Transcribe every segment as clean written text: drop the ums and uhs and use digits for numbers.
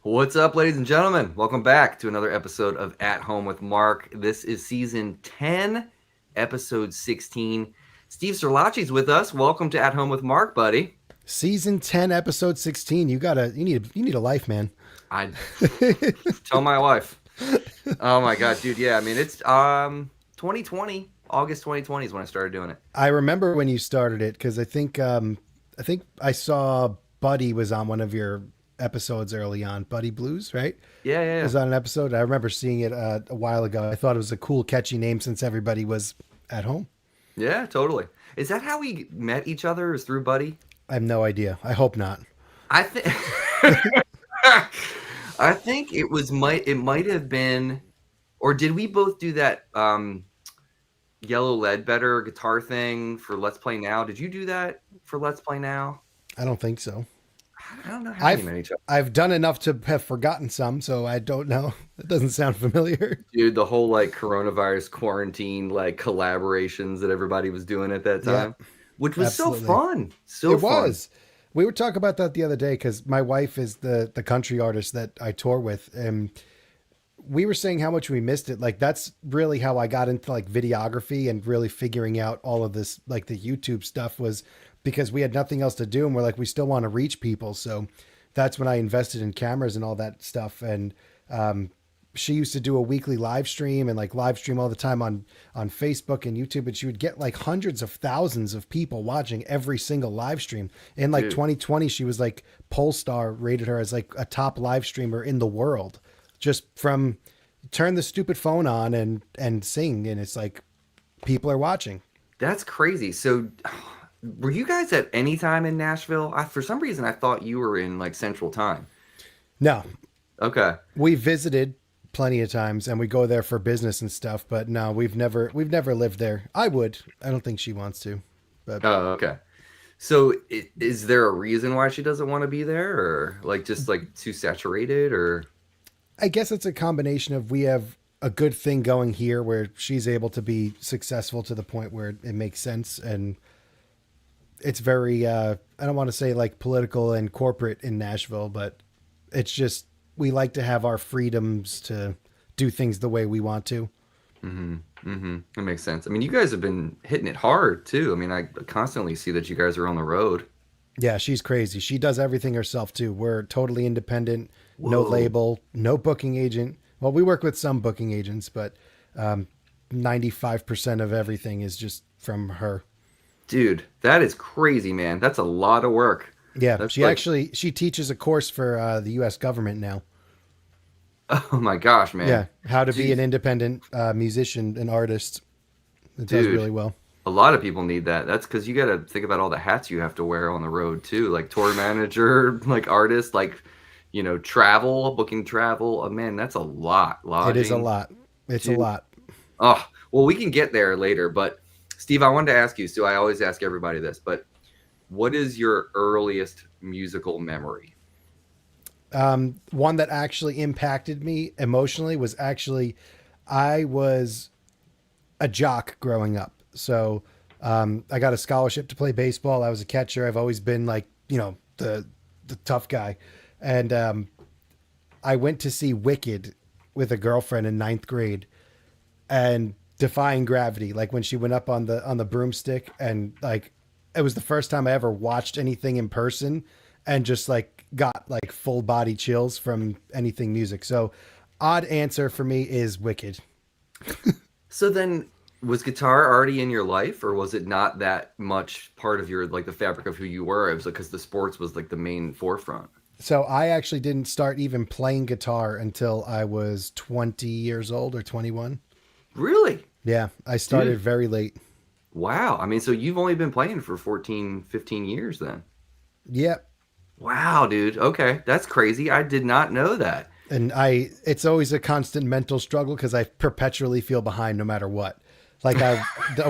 What's up, ladies and gentlemen? Welcome back to another episode of At Home with Mark. This is season 10, episode 16. Steve Sterlacci's with us. Welcome to At Home with Mark, buddy. Season 10, episode 16. You need a life, man. I tell my wife. Oh my god, dude. Yeah, I mean it's 2020, August 2020 is when I started doing it. I remember when you started it because I think I saw Buddy was on one of your episodes early on. Buddy Blues, right? Yeah, yeah, yeah. Was on an episode. I remember seeing it a while ago. I thought it was a cool, catchy name since everybody was at home. Yeah, totally. Is that how we met each other? Is through Buddy? I have no idea. I hope not. I think I think it might have been, or did we both do that Yellow Ledbetter guitar thing for Let's Play Now? Did you do that for Let's Play Now? I don't think so. I don't know how we I've met each other. I've done enough to have forgotten some, so I don't know. It doesn't sound familiar. Dude, the whole like coronavirus quarantine like collaborations that everybody was doing at that Yeah, time, which was so absolutely. fun. So It fun. was. We were talking about that the other day because my wife is the country artist that I tour with, and we were saying how much we missed it. Like that's really how I got into like videography and really figuring out all of this, like the YouTube stuff, was because we had nothing else to do, and we're like we still want to reach people. So that's when I invested in cameras and all that stuff. And she used to do a weekly live stream and like live stream all the time on Facebook and YouTube, and she would get like hundreds of thousands of people watching every single live stream. In like Dude, 2020, she was like Polestar rated her as like a top live streamer in the world, just from turn the stupid phone on and sing, and it's like people are watching. that's crazy. So were you guys at any time in Nashville? For some reason I thought you were in like Central Time. No, Okay. we visited plenty of times and we go there for business and stuff, but no, we've never lived there. I would. I don't think she wants to, but Oh, okay. So is there a reason why she doesn't want to be there, or like just like too saturated, or I guess it's a combination of we have a good thing going here where she's able to be successful to the point where it makes sense, and it's very I don't want to say like political and corporate in Nashville, but it's just we like to have our freedoms to do things the way we want to. that makes sense. I mean, you guys have been hitting it hard too. I mean, I constantly see that you guys are on the road. Yeah, she's crazy. She does everything herself too. We're totally independent, no Whoa, label, no booking agent. Well, we work with some booking agents, but 95% of everything is just from her. dude, that is crazy, man. That's a lot of work. Yeah, That's she like, actually she teaches a course for the U.S. government now. oh my gosh, man. Yeah, how to be Jeez, an independent musician and artist. It does dude. really well. A lot of people need that. That's because you got to think about all the hats you have to wear on the road too, like tour manager, like artist, like travel, booking travel. Oh, man, that's a lot. It is a Lodging, lot. It's a dude. lot. Oh, well, we can get there later. But Steve, I wanted to ask you. So I always ask everybody this, but what is your earliest musical memory? One that actually impacted me emotionally was actually I was a jock growing up. So I got a scholarship to play baseball. I was a catcher. I've always been like, the tough guy. And I went to see Wicked with a girlfriend in ninth grade and defying gravity. Like when she went up on the broomstick, and like it was the first time I ever watched anything in person and just like got like full body chills from anything music. So odd answer for me is Wicked. So then, was guitar already in your life, or was it not that much part of your like the fabric of who you were? It was because the sports was like the main forefront. So I actually didn't start even playing guitar until I was 20 years old or 21. Really? Yeah, I started Dude, very late. wow. I mean, so you've only been playing for 14, 15 years then. Yep. Wow, dude. Okay. That's crazy. I did not know that. And it's always a constant mental struggle because I perpetually feel behind no matter what. Like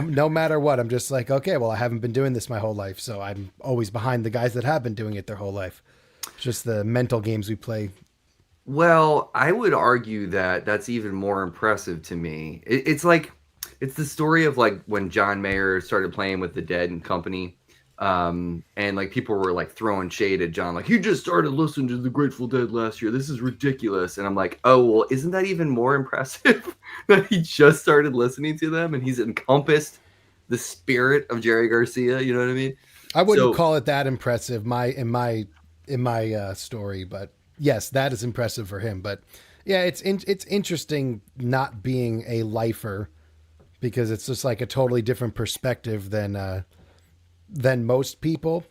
no matter what, I'm just like, okay, well, I haven't been doing this my whole life. So I'm always behind the guys that have been doing it their whole life. Just the mental games we play. Well, I would argue that that's even more impressive to me. It's like it's the story of like when John Mayer started playing with the Dead and Company. And like people were like throwing shade at John, like, you just started listening to the Grateful Dead last year. This is ridiculous. And I'm like, oh well, isn't that even more impressive that he just started listening to them and he's encompassed the spirit of Jerry Garcia? You know what I mean? I wouldn't So call it that impressive in my story, but yes, that is impressive for him. But yeah, it's interesting not being a lifer because it's just like a totally different perspective than most people.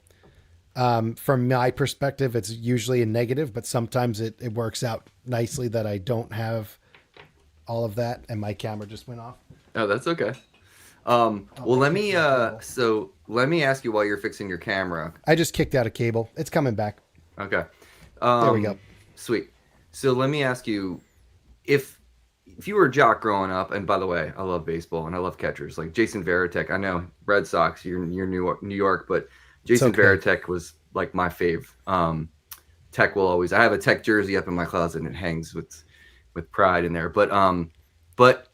From my perspective, it's usually a negative, but sometimes it works out nicely that I don't have all of that, and my camera just went off. oh, that's okay. Oh, Well, I let kicked me my cable. let me ask you while you're fixing your camera. I just kicked out a cable. It's coming back. Okay. There we go. Sweet. So let me ask you, if if you were a jock growing up, and by the way, I love baseball and I love catchers like Jason Varitek. I know Red Sox, you're New York, but It's Jason okay. Varitek was like my fave. Tech will always. I have a Tech jersey up in my closet and it hangs with pride in there. But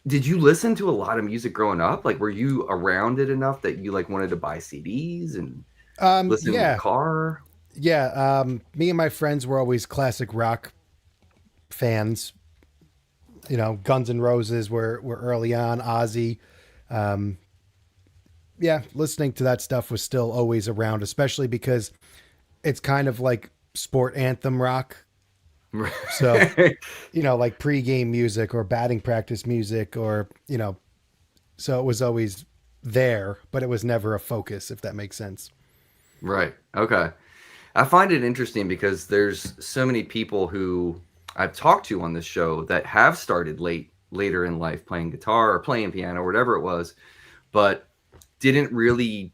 did you listen to a lot of music growing up? Like, were you around it enough that you like wanted to buy CDs and listen in the Yeah, car? yeah. Me and my friends were always classic rock fans. You know, Guns N' Roses were early on. Ozzy. Um, yeah, listening to that stuff was still always around, especially because it's kind of like sport anthem rock. So, like pregame music or batting practice music, or so it was always there, but it was never a focus, if that makes sense. Right. Okay. I find it interesting because there's so many people who I've talked to on this show that have started later in life playing guitar or playing piano or whatever it was, but didn't really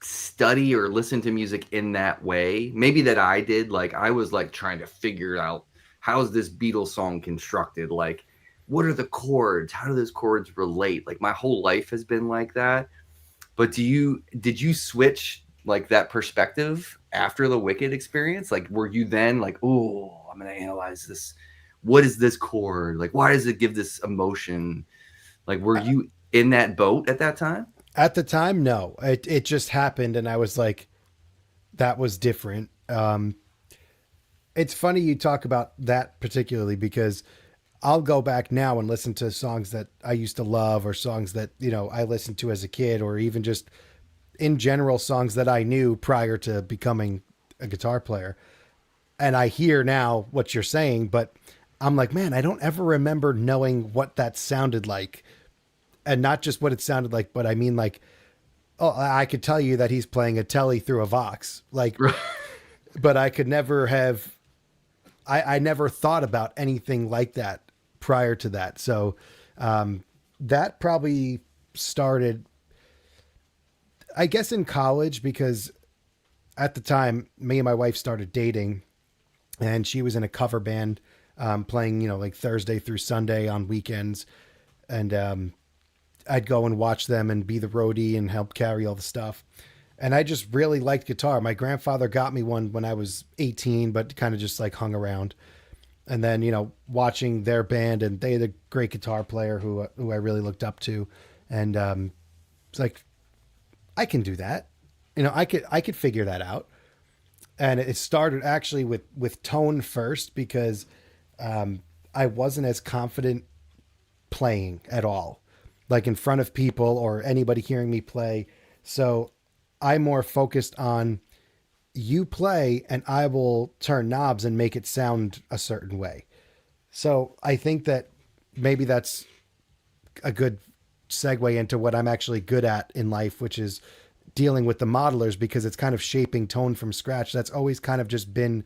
study or listen to music in that way. Maybe that I did. Like I was like trying to figure out how's this Beatles song constructed? Like what are the chords? How do those chords relate? Like my whole life has been like that. But did you switch like that perspective after the Wicked experience? Like were you then like, oh, I'm gonna analyze this. What is this chord? Like why does it give this emotion? Like were you in that boat at that time? At the time, no, it just happened, and I was like, that was different. It's funny you talk about that particularly because I'll go back now and listen to songs that I used to love, or songs that I listened to as a kid, or even just in general songs that I knew prior to becoming a guitar player. And I hear now what you're saying, but I'm like, man, I don't ever remember knowing what that sounded like. And not just what it sounded like, but I mean, like, oh, I could tell you that he's playing a telly through a Vox. Like, but I could never have, I never thought about anything like that prior to that. So that probably started, I guess, in college, because at the time, me and my wife started dating, and she was in a cover band, playing, like Thursday through Sunday on weekends. And I'd go and watch them and be the roadie and help carry all the stuff. And I just really liked guitar. My grandfather got me one when I was 18, but kind of just like hung around. And then, watching their band, and they had a great guitar player who I really looked up to. And it's like, I can do that. I could figure that out. And it started actually with tone first, because I wasn't as confident playing at all, like in front of people or anybody hearing me play. So I more focused on, you play and I will turn knobs and make it sound a certain way. So I think that maybe that's a good segue into what I'm actually good at in life, which is dealing with the modelers, because it's kind of shaping tone from scratch. That's always kind of just been,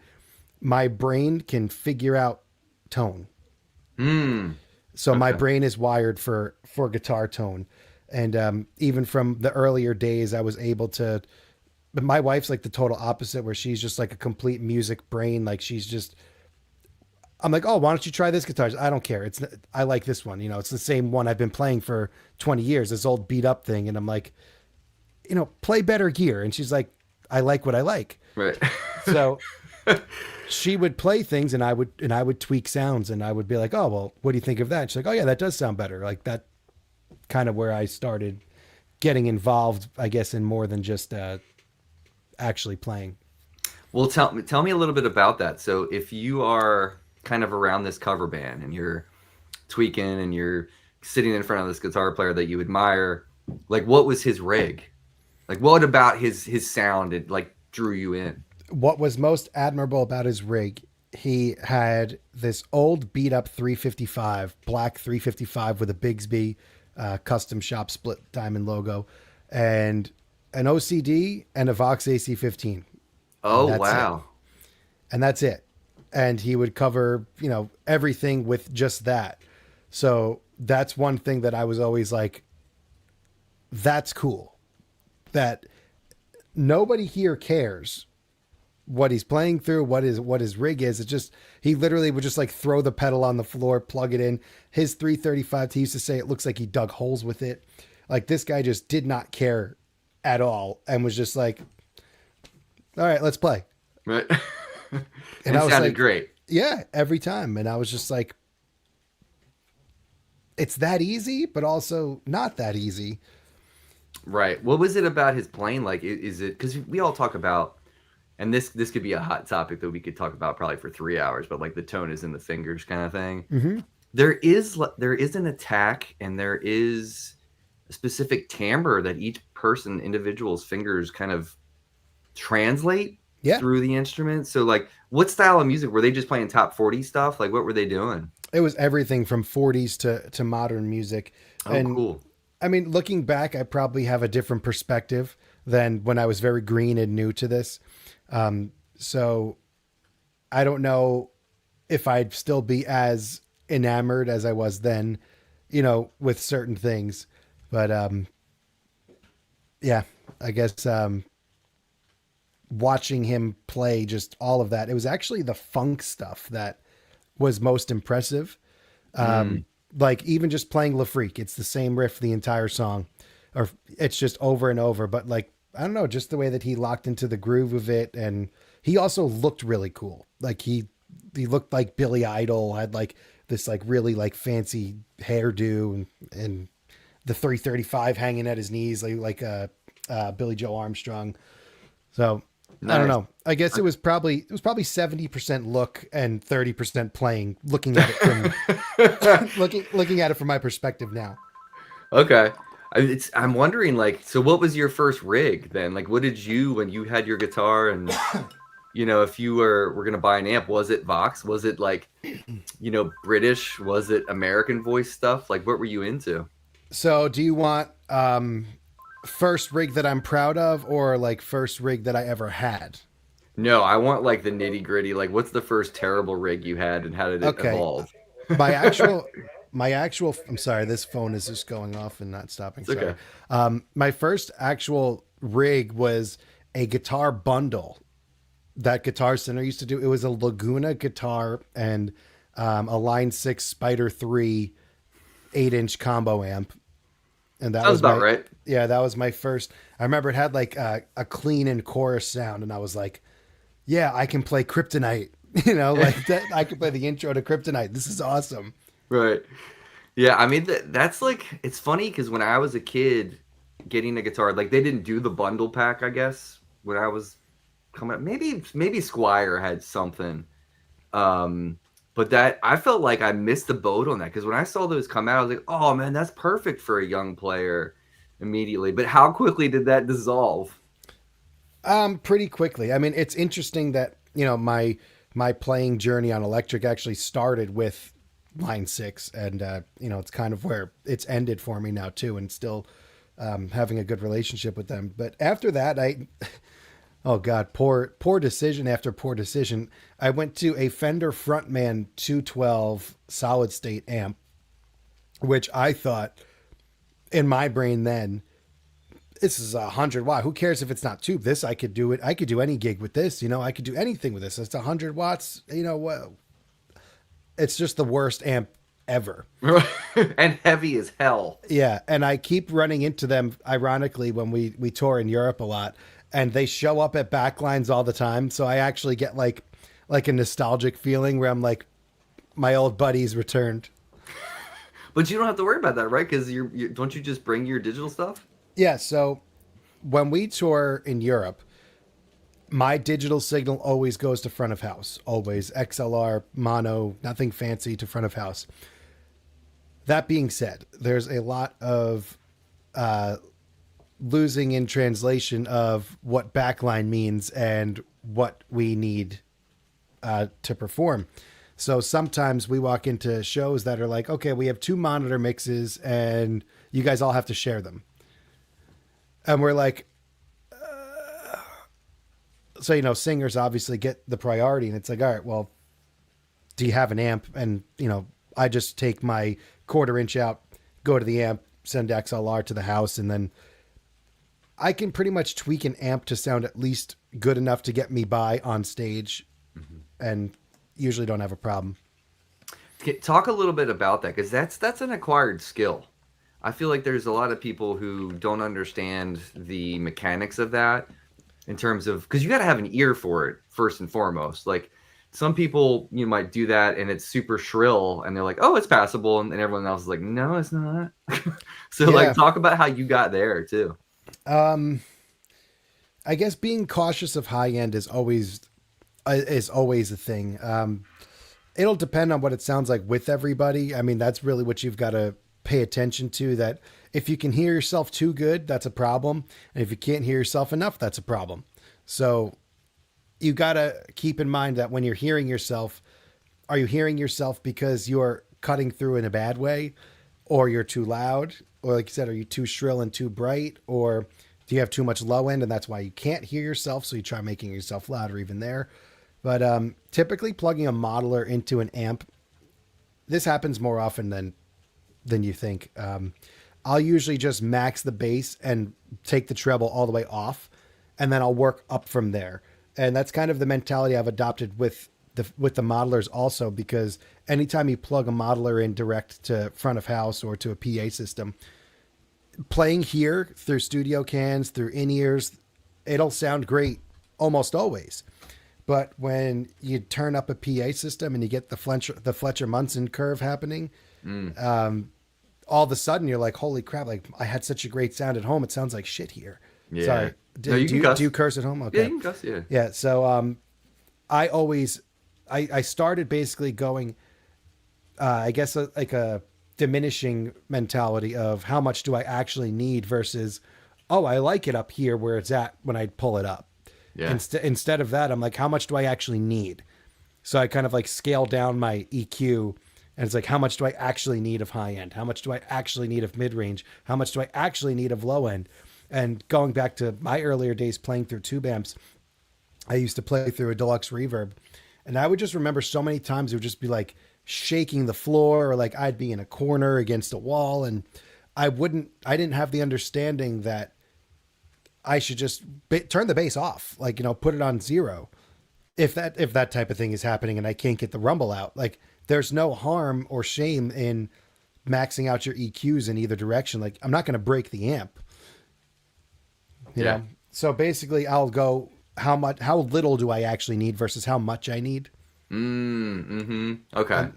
my brain can figure out tone. Hmm. So my Okay. brain is wired for guitar tone. And even from the earlier days, I was able to. But my wife's like the total opposite, where she's just like a complete music brain. Like she's just. I'm like, oh, why don't you try this guitar? I don't care. I like this one. It's the same one I've been playing for 20 years. This old beat up thing, and I'm like, play better gear. And she's like, I like what I like. Right. So she would play things, and I would tweak sounds, and I would be like, oh, well, what do you think of that? And she's like, oh yeah, that does sound better. Like that, kind of where I started getting involved, I guess, in more than just actually playing. Well, tell me a little bit about that. So, if you are kind of around this cover band and you're tweaking and you're sitting in front of this guitar player that you admire, like what was his rig? Like what about his sound it like drew you in? What was most admirable about his rig, he had this old beat up 355, black 355 with a Bigsby custom shop split diamond logo, and an OCD and a Vox AC15. And Oh that's it. wow. And that's it. And he would cover, everything with just that. So that's one thing that I was always like, that's cool. That nobody here cares what he's playing through, what his rig is. It's just he literally would just like throw the pedal on the floor, plug it in. His 335, he used to say it looks like he dug holes with it. Like this guy just did not care at all and was just like, all right, let's play. Right. And And I it was sounded like, great. yeah, every time. And I was just like, it's that easy, but also not that easy. Right. What was it about his playing? Like, is it because we all talk about, and this could be a hot topic that we could talk about probably for 3 hours, but like the tone is in the fingers kind of thing. Mm-hmm. There is an attack and there is a specific timbre that each person, individual's fingers kind of translate Yeah, through the instrument. So, like, what style of music were they just playing? Top 40 stuff? Like, what were they doing? it was everything from 40s to modern music. Oh, And cool. I mean, looking back, I probably have a different perspective than when I was very green and new to this. So I don't know if I'd still be as enamored as I was then, with certain things. But yeah, I guess watching him play just all of that, it was actually the funk stuff that was most impressive. Mm, Like even just playing La Freak, it's the same riff the entire song, or it's just over and over. But like I don't know, just the way that he locked into the groove of it, and he also looked really cool. Like he looked like Billy Idol, had like this like really like fancy hairdo and the 335 hanging at his knees like Billy Joe Armstrong. So I don't nice. know. I guess it was probably 70% look and 30% playing. Looking at it from looking at it from my perspective now. Okay. I'm wondering, like, so what was your first rig then? Like, what did you, when you had your guitar and, if you were going to buy an amp, was it Vox? Was it like, British? Was it American voice stuff? Like, what were you into? So, do you want first rig that I'm proud of, or like first rig that I ever had? No, I want like the nitty gritty. Like, what's the first terrible rig you had and how did it Okay, evolve? my actual my actual. I'm sorry, this phone is just going off and not stopping. It's Sorry. okay. My first actual rig was a guitar bundle that Guitar Center used to do. It was a Laguna guitar and a Line 6 Spider 3 8-inch combo amp. And that Sounds was about my, right. yeah, that was my first. I remember it had like a clean and chorus sound. And I was like, yeah, I can play Kryptonite. Like that, I can play the intro to Kryptonite. This is awesome. Right. Yeah, I mean that's like it's funny because when I was a kid getting a guitar, like they didn't do the bundle pack, I guess, when I was coming up. Maybe Squire had something. But that I felt like I missed the boat on that because when I saw those come out, I was like, oh man, that's perfect for a young player immediately. But how quickly did that dissolve? Pretty quickly. I mean, it's interesting that, my playing journey on electric actually started with Line 6 and it's kind of where it's ended for me now too, and still having a good relationship with them. But after that, oh God, poor decision after poor decision. I went to a Fender Frontman 212 solid state amp, which I thought in my brain then, this is 100 watt. Who cares if it's not tube? This I could do it. I could do any gig with this. I could do anything with this. It's 100 watts. What? It's just the worst amp ever. And heavy as hell. Yeah, and I keep running into them. Ironically, when we tour in Europe a lot, and they show up at backlines all the time. So I actually get like a nostalgic feeling where I'm like, my old buddies returned. But you don't have to worry about that, right? Because you don't you just bring your digital stuff? Yeah. So when we tour in Europe, My digital signal always goes to front of house. Always XLR, mono, nothing fancy to front of house. That being said, there's a lot of losing in translation of what backline means and what we need to perform. So sometimes we walk into shows that are like, okay, we have two monitor mixes and you guys all have to share them. And we're like, so, singers obviously get the priority. And it's like, all right, well, do you have an amp? And, I just take my quarter-inch out, go to the amp, send XLR to the house, and then I can pretty much tweak an amp to sound at least good enough to get me by on stage, and usually don't have a problem. Talk a little bit about that, because that's an acquired skill. I feel like there's a lot of people who don't understand the mechanics of that in terms of, because you got to have an ear for it first and foremost. Like some people, you might do that and it's super shrill and they're like, oh, it's passable, and everyone else is like, no, it's not. So Yeah. like talk about how you got there too. I guess being cautious of high end is always a thing. It'll depend on what it sounds like with everybody. I mean, that's really what you've got to pay attention to. That if you can hear yourself too good, that's a problem, and if you can't hear yourself enough, that's a problem. So you got to keep in mind that when you're hearing yourself, are you hearing yourself because you're cutting through in a bad way, or you're too loud, or like you said, are you too shrill and too bright, or do you have too much low end and that's why you can't hear yourself, so you try making yourself louder even there. But typically plugging a modeler into an amp, this happens more often than you think. I'll usually just max the bass and take the treble all the way off, and then I'll work up from there. And that's kind of the mentality I've adopted with the modelers also, because anytime you plug a modeler in direct to front of house or to a PA system, playing here through studio cans, through in-ears, it'll sound great almost always. But when you turn up a PA system and you get the Fletcher Munson curve happening, all of a sudden you're like, holy crap, like I had such a great sound at home. It sounds like shit here. Yeah. Sorry. No, you can cuss. Do you curse at home? Okay. Yeah, you can cuss. Yeah. Yeah. So I always, I started basically going, I guess like a diminishing mentality of how much do I actually need versus, oh, I like it up here where it's at when I pull it up. Yeah. Instead of that, I'm like, how much do I actually need? So I kind of like scale down my EQ, and it's like, how much do I actually need of high end? How much do I actually need of mid range? How much do I actually need of low end? And going back to my earlier days playing through tube amps, I used to play through a deluxe reverb, and I would just remember so many times it would just be like shaking the floor, or like I'd be in a corner against a wall, and I didn't have the understanding that I should just turn the bass off, like, put it on zero. If that type of thing is happening and I can't get the rumble out, like there's no harm or shame in maxing out your EQs in either direction. Like I'm not going to break the amp, you know? So basically I'll go, how little do I actually need versus how much I need. Okay.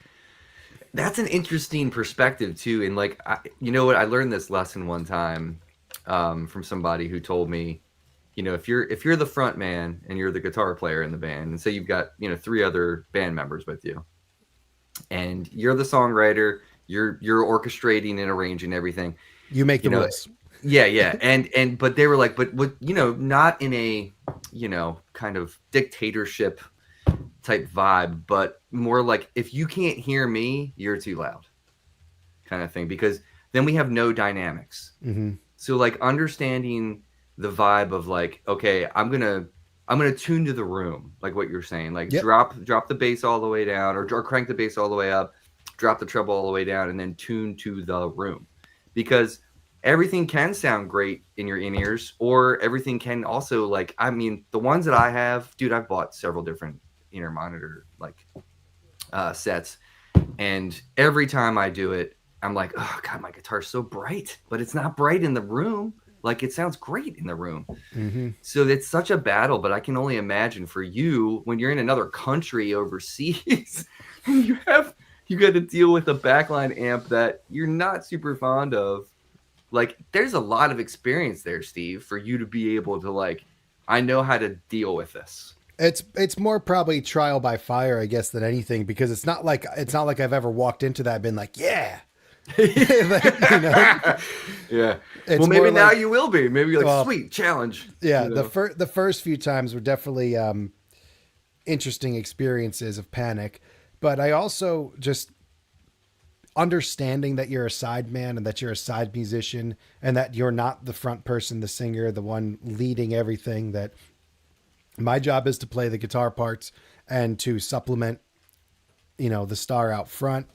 That's an interesting perspective too. And like, you know what? I learned this lesson one time from somebody who told me, if you're the front man and you're the guitar player in the band, and say you've got, three other band members with you, and you're the songwriter, you're orchestrating and arranging everything. You make the rules. Yeah. But they were like, but what, not in a, kind of dictatorship type vibe, but more like, if you can't hear me, you're too loud kind of thing, because then we have no dynamics. Mm-hmm. So like understanding the vibe of like, okay, I'm gonna tune to the room, like what you're saying, like drop the bass all the way down, or crank the bass all the way up, drop the treble all the way down, and then tune to the room, because everything can sound great in your in-ears, or everything can also, like, I mean, the ones that I have, dude, I've bought several different inner monitor like sets, and every time I do it, I'm like, oh god, my guitar's so bright, but it's not bright in the room. Like it sounds great in the room. Mm-hmm. So it's such a battle, but I can only imagine for you when you're in another country overseas, and you got to deal with a backline amp that you're not super fond of. Like there's a lot of experience there, Steve, for you to be able to like I know how to deal with this. It's more probably trial by fire, I guess, than anything, because it's not like I've ever walked into that and been like, yeah, you know. Yeah. Well, It's maybe more now like, you will be. Maybe you're like, well, sweet challenge. yeah, You know. the first few times were definitely interesting experiences of panic, but I also just understanding that you're a side man and that you're a side musician and that you're not the front person, the singer, the one leading everything. That my job is to play the guitar parts and to supplement, the star out front.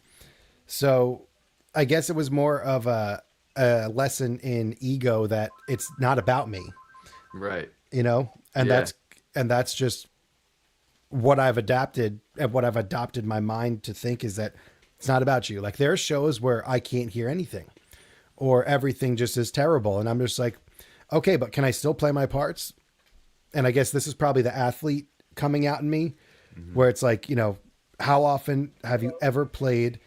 So I guess it was more of a lesson in ego that it's not about me, Right. you know, and Yeah. that's just what I've adapted and what I've adopted my mind to think is that it's not about you. Like there are shows where I can't hear anything or everything just is terrible. And I'm just like, okay, but can I still play my parts? And I guess this is probably the athlete coming out in me Hmm. where it's like, how often have you ever played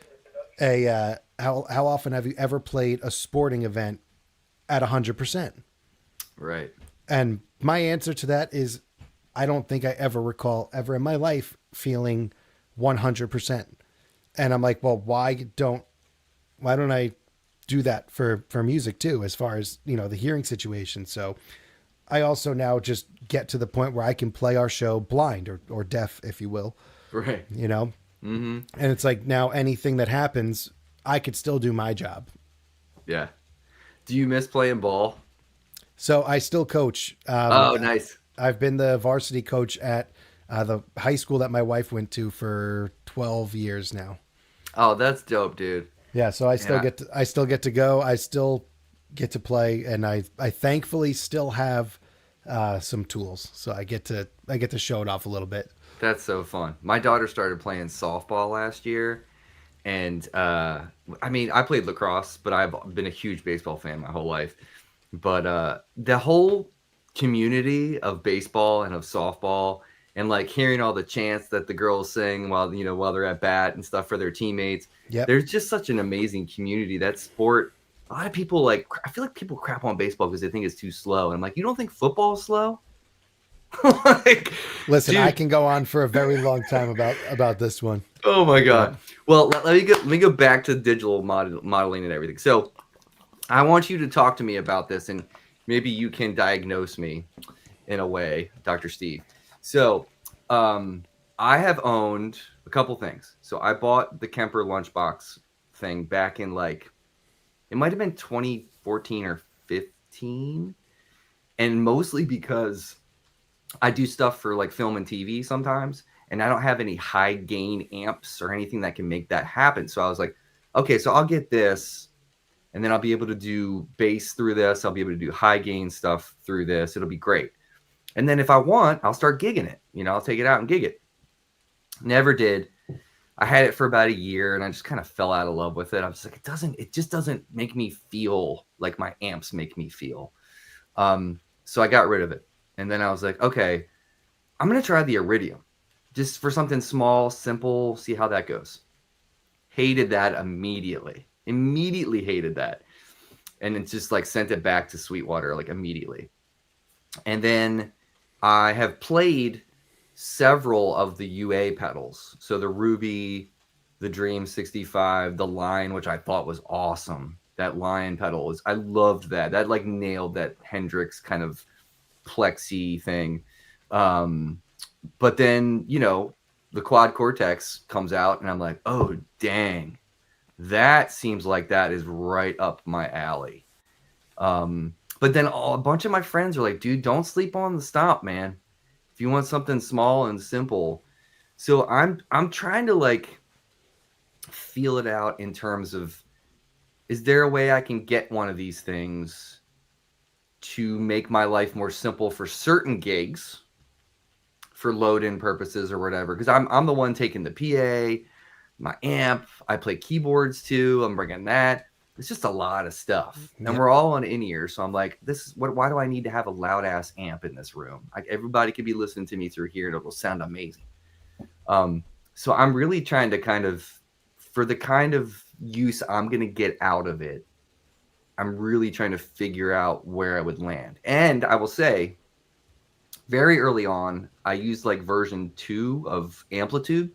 how often have you ever played a sporting event at 100%? Right. And my answer to that is I don't think I ever recall ever in my life feeling 100%. And I'm like, well, why don't I do that for music too, as far as, the hearing situation. So I also now just get to the point where I can play our show blind or deaf, if you will, Right. you know? Hmm. And it's like now anything that happens, I could still do my job. Yeah. Do you miss playing ball? So I still coach. Oh, nice. I've been the varsity coach at the high school that my wife went to for 12 years now. Oh, that's dope, dude. Yeah, so And I, I still get to go. I still get to play, and I thankfully still have some tools, so I get to show it off a little bit. that's so fun. My daughter started playing softball last year, and I mean, I played lacrosse, but I've been a huge baseball fan my whole life. But the whole community of baseball and of softball, and like hearing all the chants that the girls sing while they're at bat and stuff for their teammates, Yep. there's just such an amazing community. That sport, a lot of people like. I feel like people crap on baseball because they think it's too slow, and I'm like, you don't think football is slow? Like, Listen, I dude, can go on for a very long time about this one. oh my But god. Well, let me go back to digital modeling and everything. So I want you to talk to me about this, and maybe you can diagnose me in a way, Dr. Steve. So, I have owned a couple things. So I bought the Kemper lunchbox thing back in like it might have been 2014 or 15, and mostly because I do stuff for like film and TV sometimes, and I don't have any high gain amps or anything that can make that happen. So I was like, okay, so I'll get this, and then I'll be able to do bass through this. I'll be able to do high gain stuff through this. It'll be great. And then if I want, I'll start gigging it. I'll take it out and gig it. Never did. I had it for about a year and I just kind of fell out of love with it. I was like, it just doesn't make me feel like my amps make me feel. So I got rid of it. And then I was like, okay, I'm going to try the Iridium just for something small, simple, see how that goes. Hated that immediately. Immediately hated that. And it just like sent it back to Sweetwater like immediately. And then I have played several of the UA pedals. So the Ruby, the Dream 65, the Lion, which I thought was awesome. That Lion pedal I loved that. That like nailed that Hendrix kind of plexi thing. But then, the Quad Cortex comes out and I'm like, oh, dang. That seems like that is right up my alley. But then a bunch of my friends are like, dude, don't sleep on the Stomp, man. If you want something small and simple. So I'm trying to like feel it out in terms of, is there a way I can get one of these things to make my life more simple for certain gigs, for load-in purposes or whatever? Because I'm the one taking the PA, my amp. I play keyboards too. I'm bringing that. It's just a lot of stuff, and yep. we're all on in-ear. So I'm like, this is what? Why do I need to have a loud ass amp in this room? Like everybody could be listening to me through here, and it will sound amazing. So I'm really trying to kind of, for the kind of use I'm gonna get out of it, I'm really trying to figure out where I would land. And I will say, very early on, I used like version 2 of Amplitude,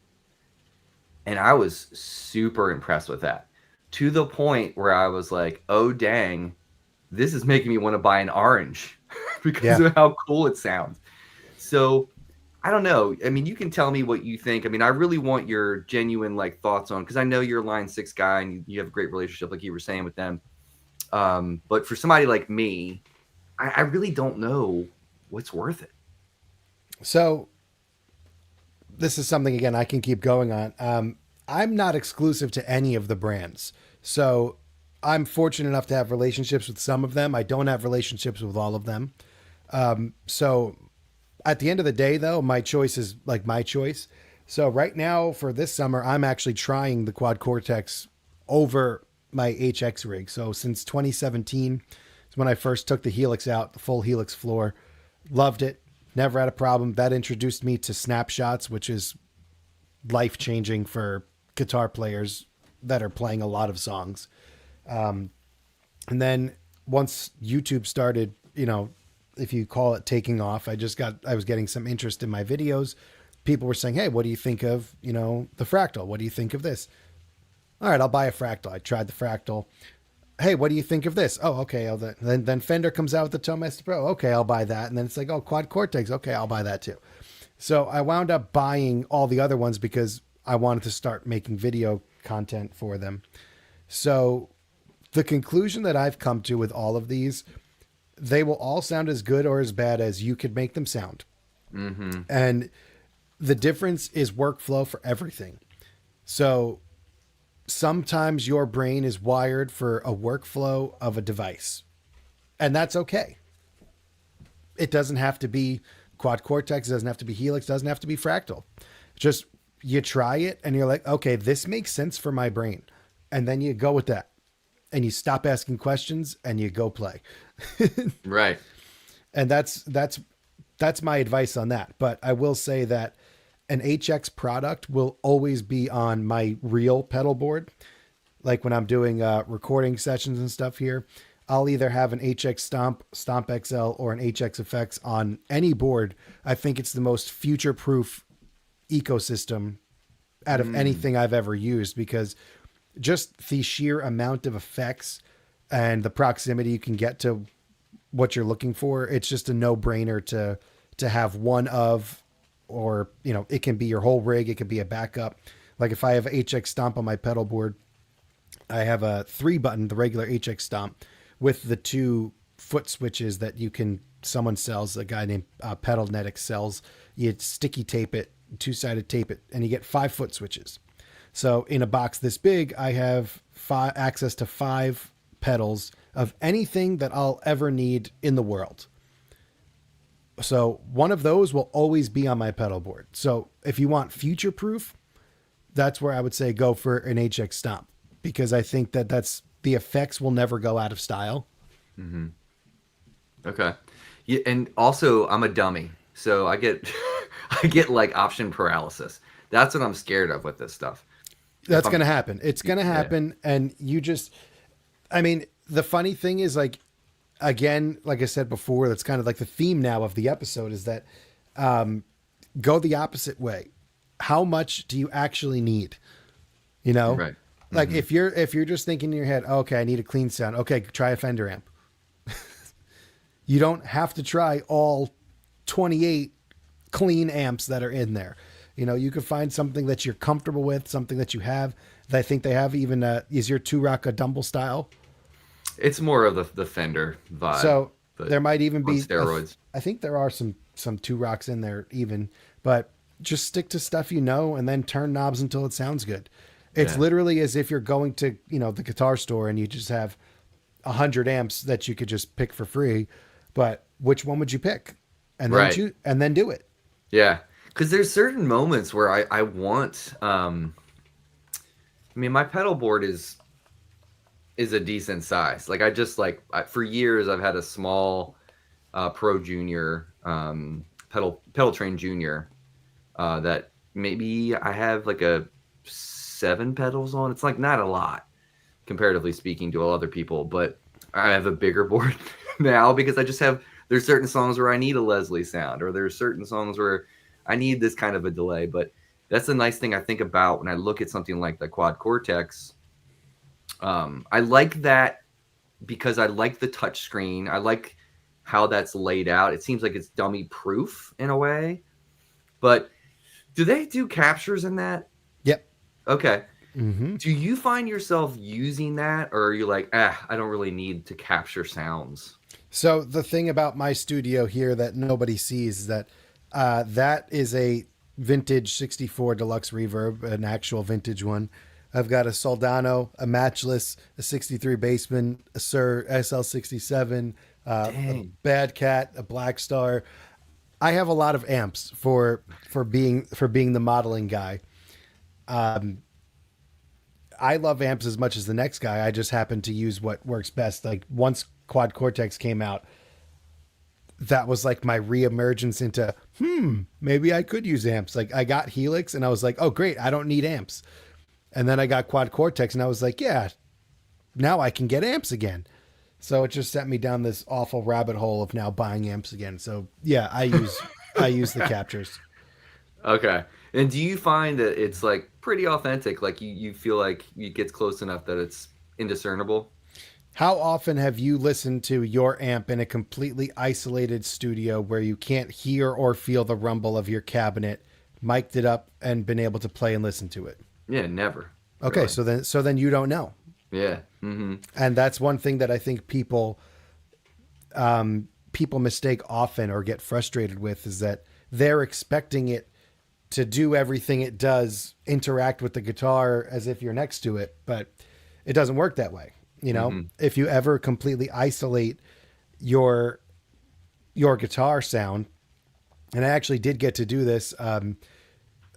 and I was super impressed with that, to the point where I was like, oh dang, this is making me want to buy an orange because Yeah. of how cool it sounds. So I don't know. I mean, you can tell me what you think. I mean, I really want your genuine like thoughts on, because I know you're a Line 6 guy and you have a great relationship, like you were saying with them. But for somebody like me, I really don't know what's worth it. So this is something again I can keep going on. I'm not exclusive to any of the brands, so I'm fortunate enough to have relationships with some of them. I don't have relationships with all of them. So at the end of the day, though, my choice is like my choice. So right now for this summer, I'm actually trying the Quad Cortex over my HX rig. So since 2017 is when I first took the Helix out, the full Helix floor, loved it. Never had a problem. That introduced me to snapshots, which is life changing for guitar players that are playing a lot of songs. And then once YouTube started, if you call it taking off, I was getting some interest in my videos. People were saying, hey, what do you think of, the Fractal? What do you think of this? All right, I'll buy a Fractal. I tried the Fractal. Hey, what do you think of this? Oh, okay. Then Fender comes out with the Toemaster Pro. Okay, I'll buy that. And then it's like, oh, Quad Cortex. Okay, I'll buy that too. So I wound up buying all the other ones because I wanted to start making video content for them. So the conclusion that I've come to with all of these, they will all sound as good or as bad as you could make them sound. Mm-hmm. And the difference is workflow for everything. So sometimes your brain is wired for a workflow of a device, and that's okay. It doesn't have to be Quad Cortex, it doesn't have to be Helix, it doesn't have to be Fractal. Just you try it and you're like, okay, this makes sense for my brain. And then you go with that. And you stop asking questions and you go play. Right. And that's my advice on that. But I will say that an HX product will always be on my real pedal board. Like when I'm doing recording sessions and stuff here, I'll either have an HX Stomp XL, or an HX Effects on any board. I think it's the most future-proof ecosystem out of anything I've ever used, because just the sheer amount of effects and the proximity you can get to what you're looking for, it's just a no-brainer to have one of, or it can be your whole rig, it could be a backup. Like if I have HX Stomp on my pedal board, I have a 3-button, the regular HX Stomp, with the 2 foot switches that someone sells, a guy named Pedalnetics sells. You sticky tape it, 2-sided tape it, and you get 5 foot switches. So in a box this big, I have access to 5 pedals of anything that I'll ever need in the world. So one of those will always be on my pedal board. So if you want future proof, that's where I would say go for an HX Stomp, because I think that's the effects will never go out of style. Mm-hmm. Okay. Yeah, and also I'm a dummy, so I get I get like option paralysis. That's what I'm scared of with this stuff. That's going to happen. It's going to happen. Yeah. And the funny thing is, like, again, like I said before, that's kind of like the theme now of the episode, is that go the opposite way. How much do you actually need? Right. Mm-hmm. Like if you're just thinking in your head, okay, I need a clean sound. Okay, try a Fender amp. You don't have to try all 28 clean amps that are in there. You could find something that you're comfortable with, something that you have. I think they have even is your 2-Rock a Dumble style? It's more of the Fender vibe. So there might even be steroids. I think there are some 2-Rocks in there even, but just stick to stuff and then turn knobs until it sounds good. It's literally as if you're going to the guitar store and you just have 100 amps that you could just pick for free, but which one would you pick? And then and then do it. Yeah. Because there's certain moments where I want, my pedal board is a decent size. Like for years I've had a small Pro Junior, pedal train Junior, that maybe I have like a 7 pedals on. It's like not a lot comparatively speaking to all other people, but I have a bigger board now because I just have There's certain songs where I need a Leslie sound, or there's certain songs where I need this kind of a delay. But that's the nice thing I think about when I look at something like the Quad Cortex. I like that because I like the touch screen. I like how that's laid out. It seems like it's dummy proof in a way. But do they do captures in that? Yep. Okay. Mm-hmm. Do you find yourself using that, or are you like, I don't really need to capture sounds? So the thing about my studio here that nobody sees is that that is a vintage 64 deluxe reverb, an actual vintage one. I've got a Soldano, a Matchless, a 63 Bassman, a Sir SL67, a Dang. Bad Cat, a Black Star. I have a lot of amps for being the modeling guy. I love amps as much as the next guy. I just happen to use what works best. Like once Quad Cortex came out, that was like my reemergence into maybe I could use amps. Like I got Helix and I was like, oh great, I don't need amps. And then I got Quad Cortex and I was like, yeah, now I can get amps again. So it just sent me down this awful rabbit hole of now buying amps again. So yeah, I use the captures. Okay. And do you find that it's like pretty authentic? Like you feel like it gets close enough that it's indiscernible? How often have you listened to your amp in a completely isolated studio where you can't hear or feel the rumble of your cabinet, mic'd it up, and been able to play and listen to it? Yeah, never. Okay, Really. so then you don't know, Yeah. Mm-hmm. and that's one thing that I think people mistake often or get frustrated with is that they're expecting it to do everything it does, interact with the guitar as if you're next to it, but it doesn't work that way. You know, Mm-hmm. if you ever completely isolate your your guitar sound, and I actually did get to do this.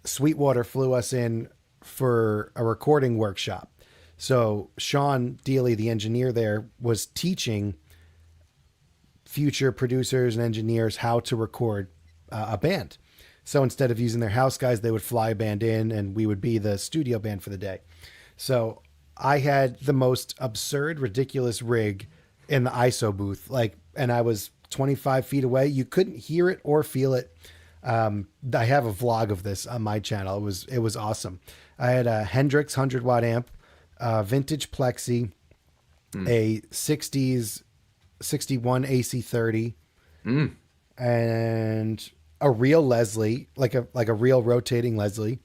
Sweetwater flew us in for a recording workshop. So Sean Dealey, the engineer there, was teaching future producers and engineers how to record a band. So instead of using their house guys, they would fly a band in, and we would be the studio band for the day. So I had the most absurd, ridiculous rig in the ISO booth, and I was 25 feet away. You couldn't hear it or feel it. I have a vlog of this on my channel. It was awesome. I had a Hendrix 100 watt amp, vintage Plexi, Mm. a 60s 61 AC30, Mm. and a real Leslie, like a real rotating Leslie,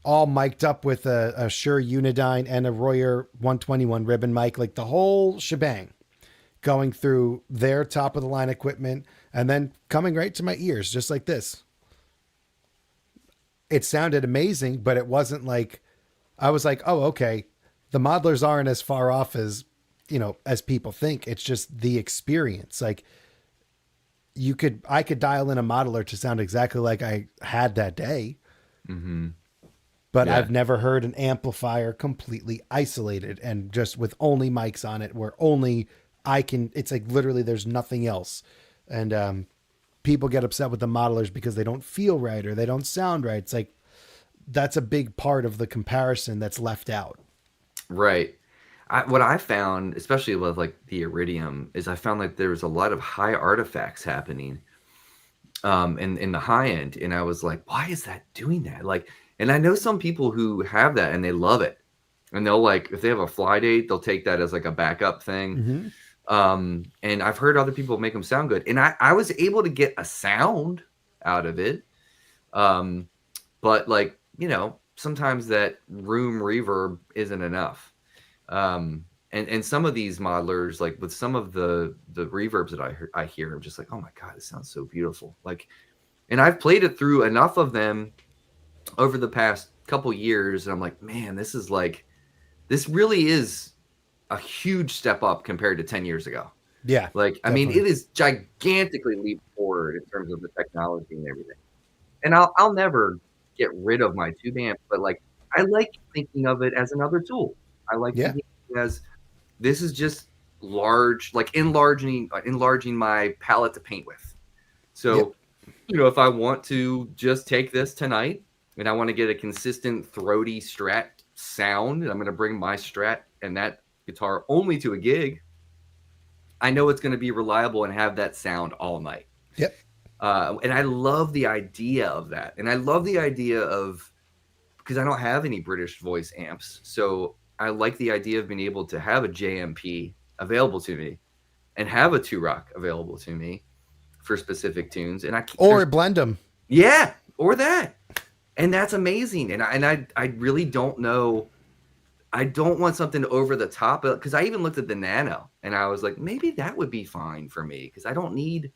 all mic'd up with a Shure Unidyne and a Royer 121 ribbon mic, like the whole shebang, going through their top of the line equipment and then coming right to my ears, just like this. It sounded amazing, but it wasn't like I was like, oh, okay, the modelers aren't as far off as as people think. It's just the experience. Like I could dial in a modeler to sound exactly like I had that day, Mm-hmm. but Yeah. I've never heard an amplifier completely isolated and just with only mics on it where only I can, it's like literally there's nothing else. And people get upset with the modelers because they don't feel right or they don't sound right. It's like that's a big part of the comparison that's left out. Right. What I found, especially with like the Iridium, is I found like there was a lot of high artifacts happening in the high end, and I was like, why is that doing that? Like, and I know some people who have that and they love it, and they'll like if they have a fly date, they'll take that as like a backup thing. Mm-hmm. And I've heard other people make them sound good, and I was able to get a sound out of it. Um, but like sometimes that room reverb isn't enough. And some of these modelers, like with some of the reverbs that I hear, I'm just like, oh my god, it sounds so beautiful. Like, and I've played it through enough of them over the past couple years, and I'm like, man, this really is a huge step up compared to 10 years ago. Yeah, Like, I mean, definitely. it is gigantically leap forward in terms of the technology and everything. And I'll never get rid of my tube amp, but like I like thinking of it as another tool. I like Yeah. thinking of it as this is just large, like enlarging my palette to paint with. Yep. So, if I want to just take this tonight and I want to get a consistent throaty Strat sound, and I'm going to bring my Strat and that guitar only to a gig, I know it's going to be reliable and have that sound all night. Yep. And I love the idea of that. And I love the idea of, because I don't have any British voice amps. So I like the idea of being able to have a JMP available to me and have a 2 Rock available to me for specific tunes. And Or blend them. yeah, or that. And that's amazing. And I really don't know. I don't want something over the top, because I even looked at the Nano and I was like, maybe that would be fine for me, because I don't need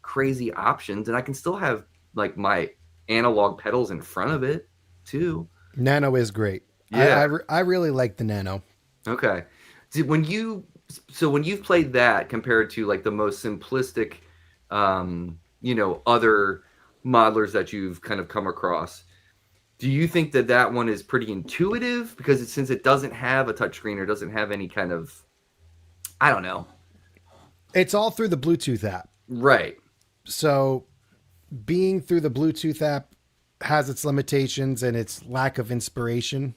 crazy options and I can still have like my analog pedals in front of it too. Nano is great. Yeah. I really like the Nano. Okay. When you've played that compared to like the most simplistic, other modelers that you've kind of come across, do you think that that one is pretty intuitive because since it doesn't have a touchscreen or doesn't have any kind of, I don't know. It's all through the Bluetooth app. Right. So being through the Bluetooth app has its limitations and its lack of inspiration.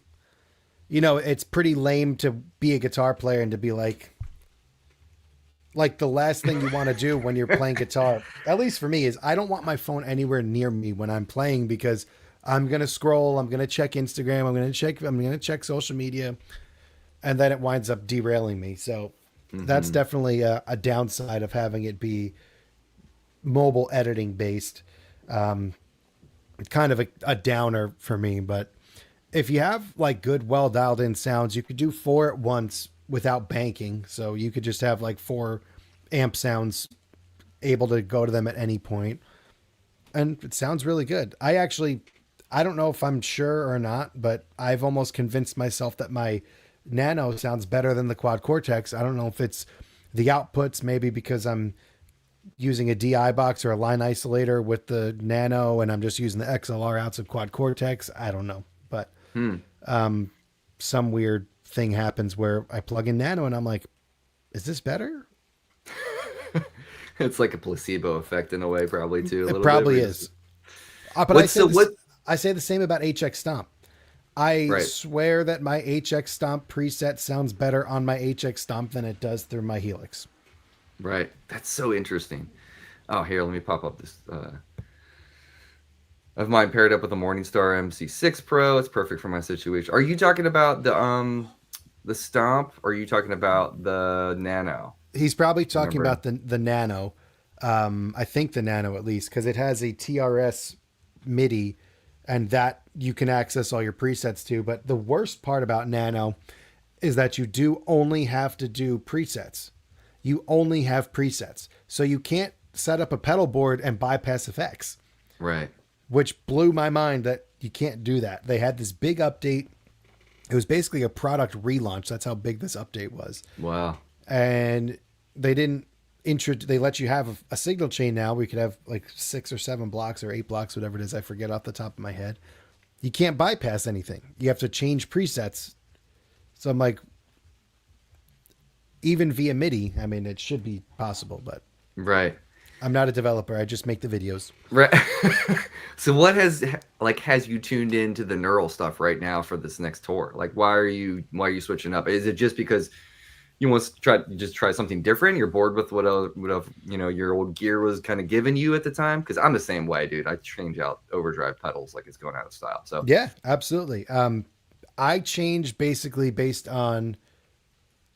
It's pretty lame to be a guitar player and to be like the last thing you want to do when you're playing guitar, at least for me, is I don't want my phone anywhere near me when I'm playing, because I'm going to scroll, I'm going to check Instagram, I'm going to check social media, and then it winds up derailing me. So that's definitely a downside of having it be mobile editing based. Kind of a downer for me, but if you have like good, well dialed in sounds, you could do 4 at once without banking. So you could just have like 4 amp sounds able to go to them at any point. And it sounds really good. I don't know if I'm sure or not, but I've almost convinced myself that my Nano sounds better than the Quad Cortex. I don't know if it's the outputs, maybe because I'm using a DI box or a line isolator with the Nano and I'm just using the XLR outs of Quad Cortex. I don't know, but some weird thing happens where I plug in Nano and I'm like, is this better? It's like a placebo effect in a way, probably too. It probably bit. is. But I say the same about HX Stomp. I swear that my HX Stomp preset sounds better on my HX Stomp than it does through my Helix. Right. That's so interesting. Oh, here, let me pop up this. Of mine paired up with a Morningstar MC6 Pro. It's perfect for my situation. Are you talking about the Stomp, or are you talking about the Nano? He's probably talking about the Nano. I think the Nano, at least, because it has a TRS MIDI, and that you can access all your presets to. But the worst part about Nano is that you do only have to do presets. You only have presets. So you can't set up a pedal board and bypass effects. Right. Which blew my mind that you can't do that. They had this big update. It was basically a product relaunch. That's how big this update was. Wow. And they didn't they let you have a signal chain now. We could have like 6 or 7 blocks or 8 blocks, whatever it is. I forget off the top of my head. You can't bypass anything. You have to change presets. So I'm like, even via MIDI, I mean, it should be possible, but right. I'm not a developer. I just make the videos. Right. So what has you tuned into the neural stuff right now for this next tour? Like, why are you switching up? Is it just because you want to try something different? You're bored with what your old gear was kind of giving you at the time? Because I'm the same way, dude. I change out overdrive pedals like it's going out of style. So yeah, absolutely. I change basically based on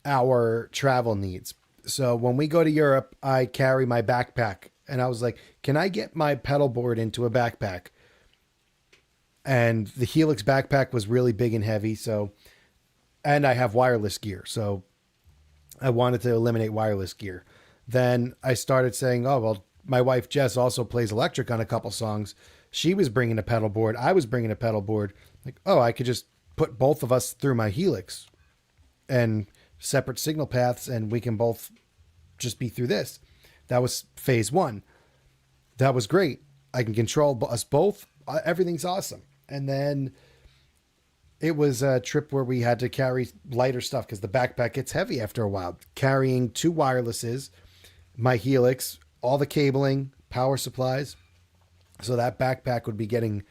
our travel needs. So when we go to Europe, I carry my backpack, and I was like, can I get my pedal board into a backpack? And the Helix backpack was really big and heavy. And I have wireless gear. So I wanted to eliminate wireless gear. Then I started saying, oh, well, my wife Jess also plays electric on a couple songs. She was bringing a pedal board. I was bringing a pedal board. Like, oh, I could just put both of us through my Helix and separate signal paths, and we can both just be through this. That was phase 1. That was great. I can control us both. Everything's awesome. And then it was a trip where we had to carry lighter stuff because the backpack gets heavy after a while. Carrying 2 wirelesses, my Helix, all the cabling, power supplies. So that backpack would be getting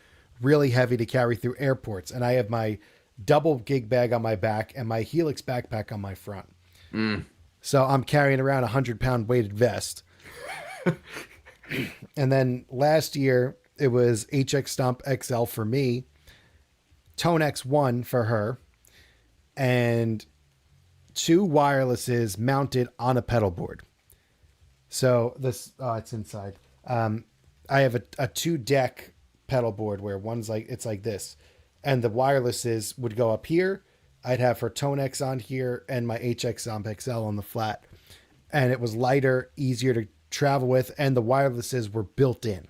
really heavy to carry through airports. And I have my double gig bag on my back and my Helix backpack on my front. So I'm carrying around a 100-pound weighted vest. And then last year it was HX Stomp XL for me, Tone X1 for her, and two wirelesses mounted on a pedal board. So this, it's inside. I have a two deck pedal board where one's like, it's like this, and the wirelesses would go up here. I'd have her Tone X on here and my HX Stomp XL on the flat, and it was lighter, easier to travel with, and the wirelesses were built in.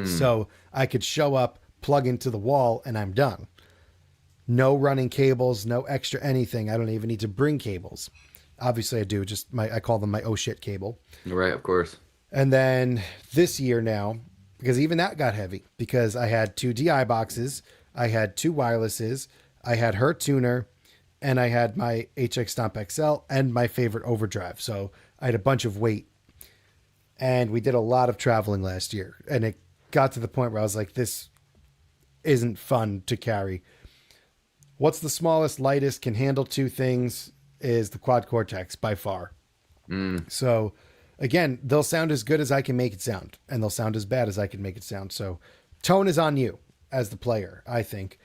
So I could show up, plug into the wall, and I'm done. No running cables, no extra anything. I don't even need to bring cables. Obviously, I do. Just I call them my oh shit cable. Right, of course. And then this year now, because even that got heavy, because I had two DI boxes, I had two wirelesses, I had her tuner, and I had my HX Stomp XL and my favorite overdrive. So I had a bunch of weight. And we did a lot of traveling last year. And it got to the point where I was like, this isn't fun to carry. What's the smallest, lightest, can handle two things is the Quad Cortex by far. So again, they'll sound as good as I can make it sound, and they'll sound as bad as I can make it sound. So tone is on you as the player, I think.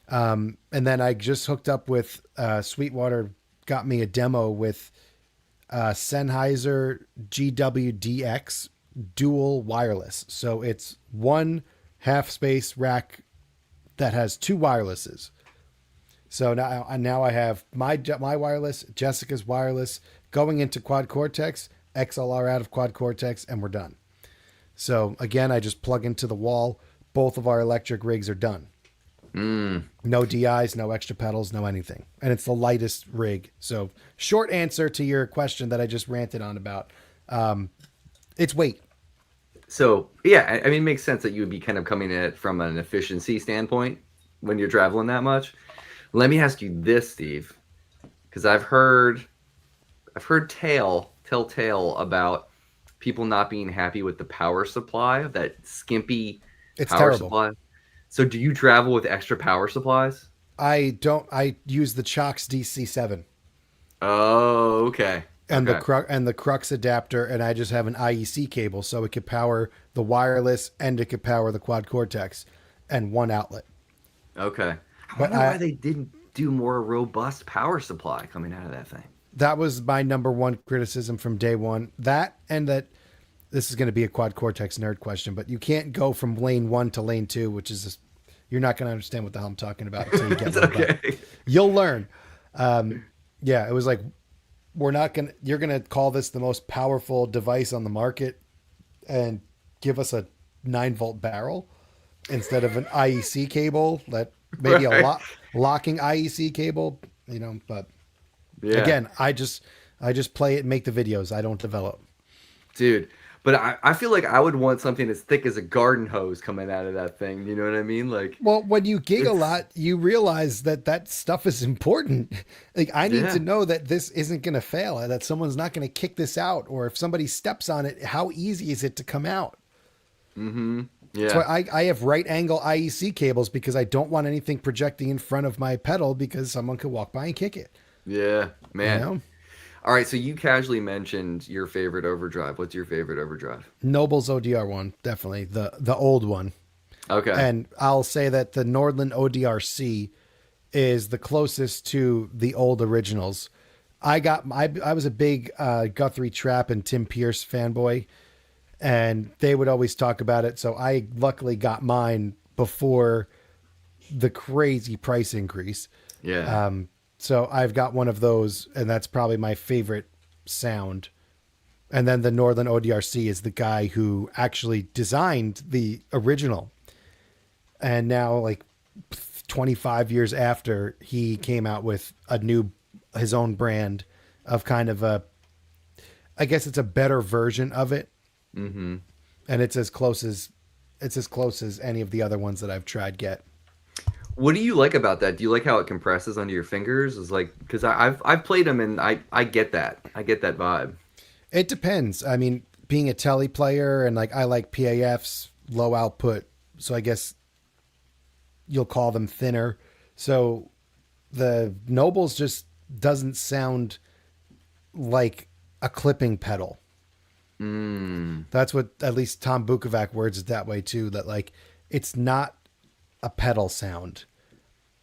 And then I just hooked up with Sweetwater, got me a demo with Sennheiser GWDX dual wireless. So it's one half space rack that has two wirelesses. So now I have my wireless, Jessica's wireless, going into Quad Cortex, XLR out of Quad Cortex, and we're done. So again, I just plug into the wall. Both of our electric rigs are done. No DIs, no extra pedals, no anything. And it's the lightest rig. So short answer to your question that I just ranted on about. It's weight. So yeah, I mean, it makes sense that you would be kind of coming at it from an efficiency standpoint when you're traveling that much. Let me ask you this, Steve, because I've heard telltale about people not being happy with the power supply of that skimpy It's power terrible. supply. So do you travel with extra power supplies? I don't. I use the Chox DC7 Oh, okay. and Okay. the Crux adapter, and I just have an IEC cable, so it could power the wireless and it could power the Quad Cortex, and one outlet. Okay. I But wonder why they didn't do more robust power supply coming out of that thing. that was my number one criticism from day one. That and that this is going to be a Quad Cortex nerd question, but you can't go from lane 1 to lane 2, which is just, you're not going to understand what the hell I'm talking about until you get It's one. okay. But you'll learn. Yeah, it was like, you're going to call this the most powerful device on the market and give us a 9-volt barrel instead of an IEC cable, that maybe Right. locking IEC cable, but Yeah. again, I just play it and make the videos. I don't develop. Dude. But I feel like I would want something as thick as a garden hose coming out of that thing. You know what I mean? Like, Well, when you gig a it's, lot, you realize that stuff is important. Like, I need to yeah. know that this isn't going to fail, that someone's not going to kick this out, or if somebody steps on it, how easy is it to come out? Mm-hmm. That's Yeah. why I have right angle IEC cables, because I don't want anything projecting in front of my pedal because someone could walk by and kick it. Yeah. You Man. know, All right. So you casually mentioned your favorite overdrive. What's your favorite overdrive? Noble's ODR one, definitely the old one. Okay. And I'll say that the Nordland ODRC is the closest to the old originals. I was a big Guthrie Trapp and Tim Pierce fanboy, and they would always talk about it. So I luckily got mine before the crazy price increase. Yeah. So I've got one of those, and that's probably my favorite sound. And then the Northern ODRC is the guy who actually designed the original. And now, like 25 years after, he came out with his own brand of kind of I guess it's a better version of it. Mm-hmm. And it's as close as any of the other ones that I've tried get. What do you like about that? Do you like how it compresses under your fingers? Is like, because I've played them and I get that. I get that vibe. It depends. I mean, being a telly player, and like I like PAFs, low output, so I guess you'll call them thinner. So the Nobles just doesn't sound like a clipping pedal. Mm. That's what at least Tom Bukovac words it that way too. That like it's not a pedal sound.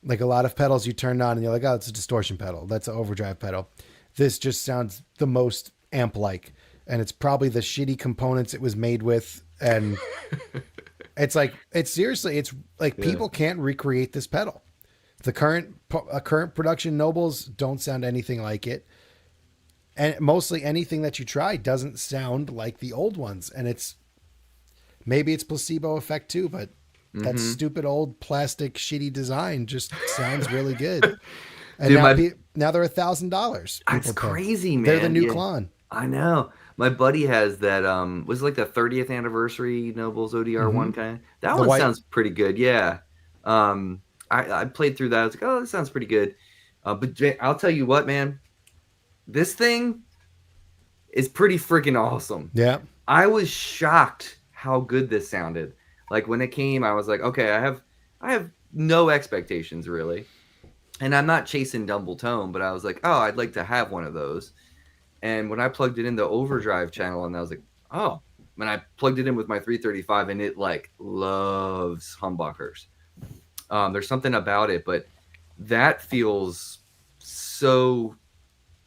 Like a lot of pedals you turn on and you're like, oh, it's a distortion pedal. That's an overdrive pedal. This just sounds the most amp like. And it's probably the shitty components it was made with. And it's like, it's seriously, it's like Yeah. people can't recreate this pedal. The current production Nobles don't sound anything like it. And mostly anything that you try doesn't sound like the old ones. And it's maybe it's placebo effect too, but that Mm-hmm. stupid old plastic shitty design just sounds really good. And Dude, now, my now they're $1,000. it's People pay. crazy, They're the man. new Yeah, Klon. I know. My buddy has that was it like the 30th anniversary Nobles ODR Mm-hmm. one kind. That The one white. sounds pretty good. Yeah. I played through that. I was like, oh, that sounds pretty good. I'll tell you what, man. This thing is pretty freaking awesome. Yeah. I was shocked how good this sounded. Like when it came, I was like, okay, I have no expectations really. And I'm not chasing double tone, but I was like, oh, I'd like to have one of those. And when I plugged it in the overdrive channel, and I was like, oh, when I plugged it in with my 335, and it like loves humbuckers. There's something about it, but that feels so.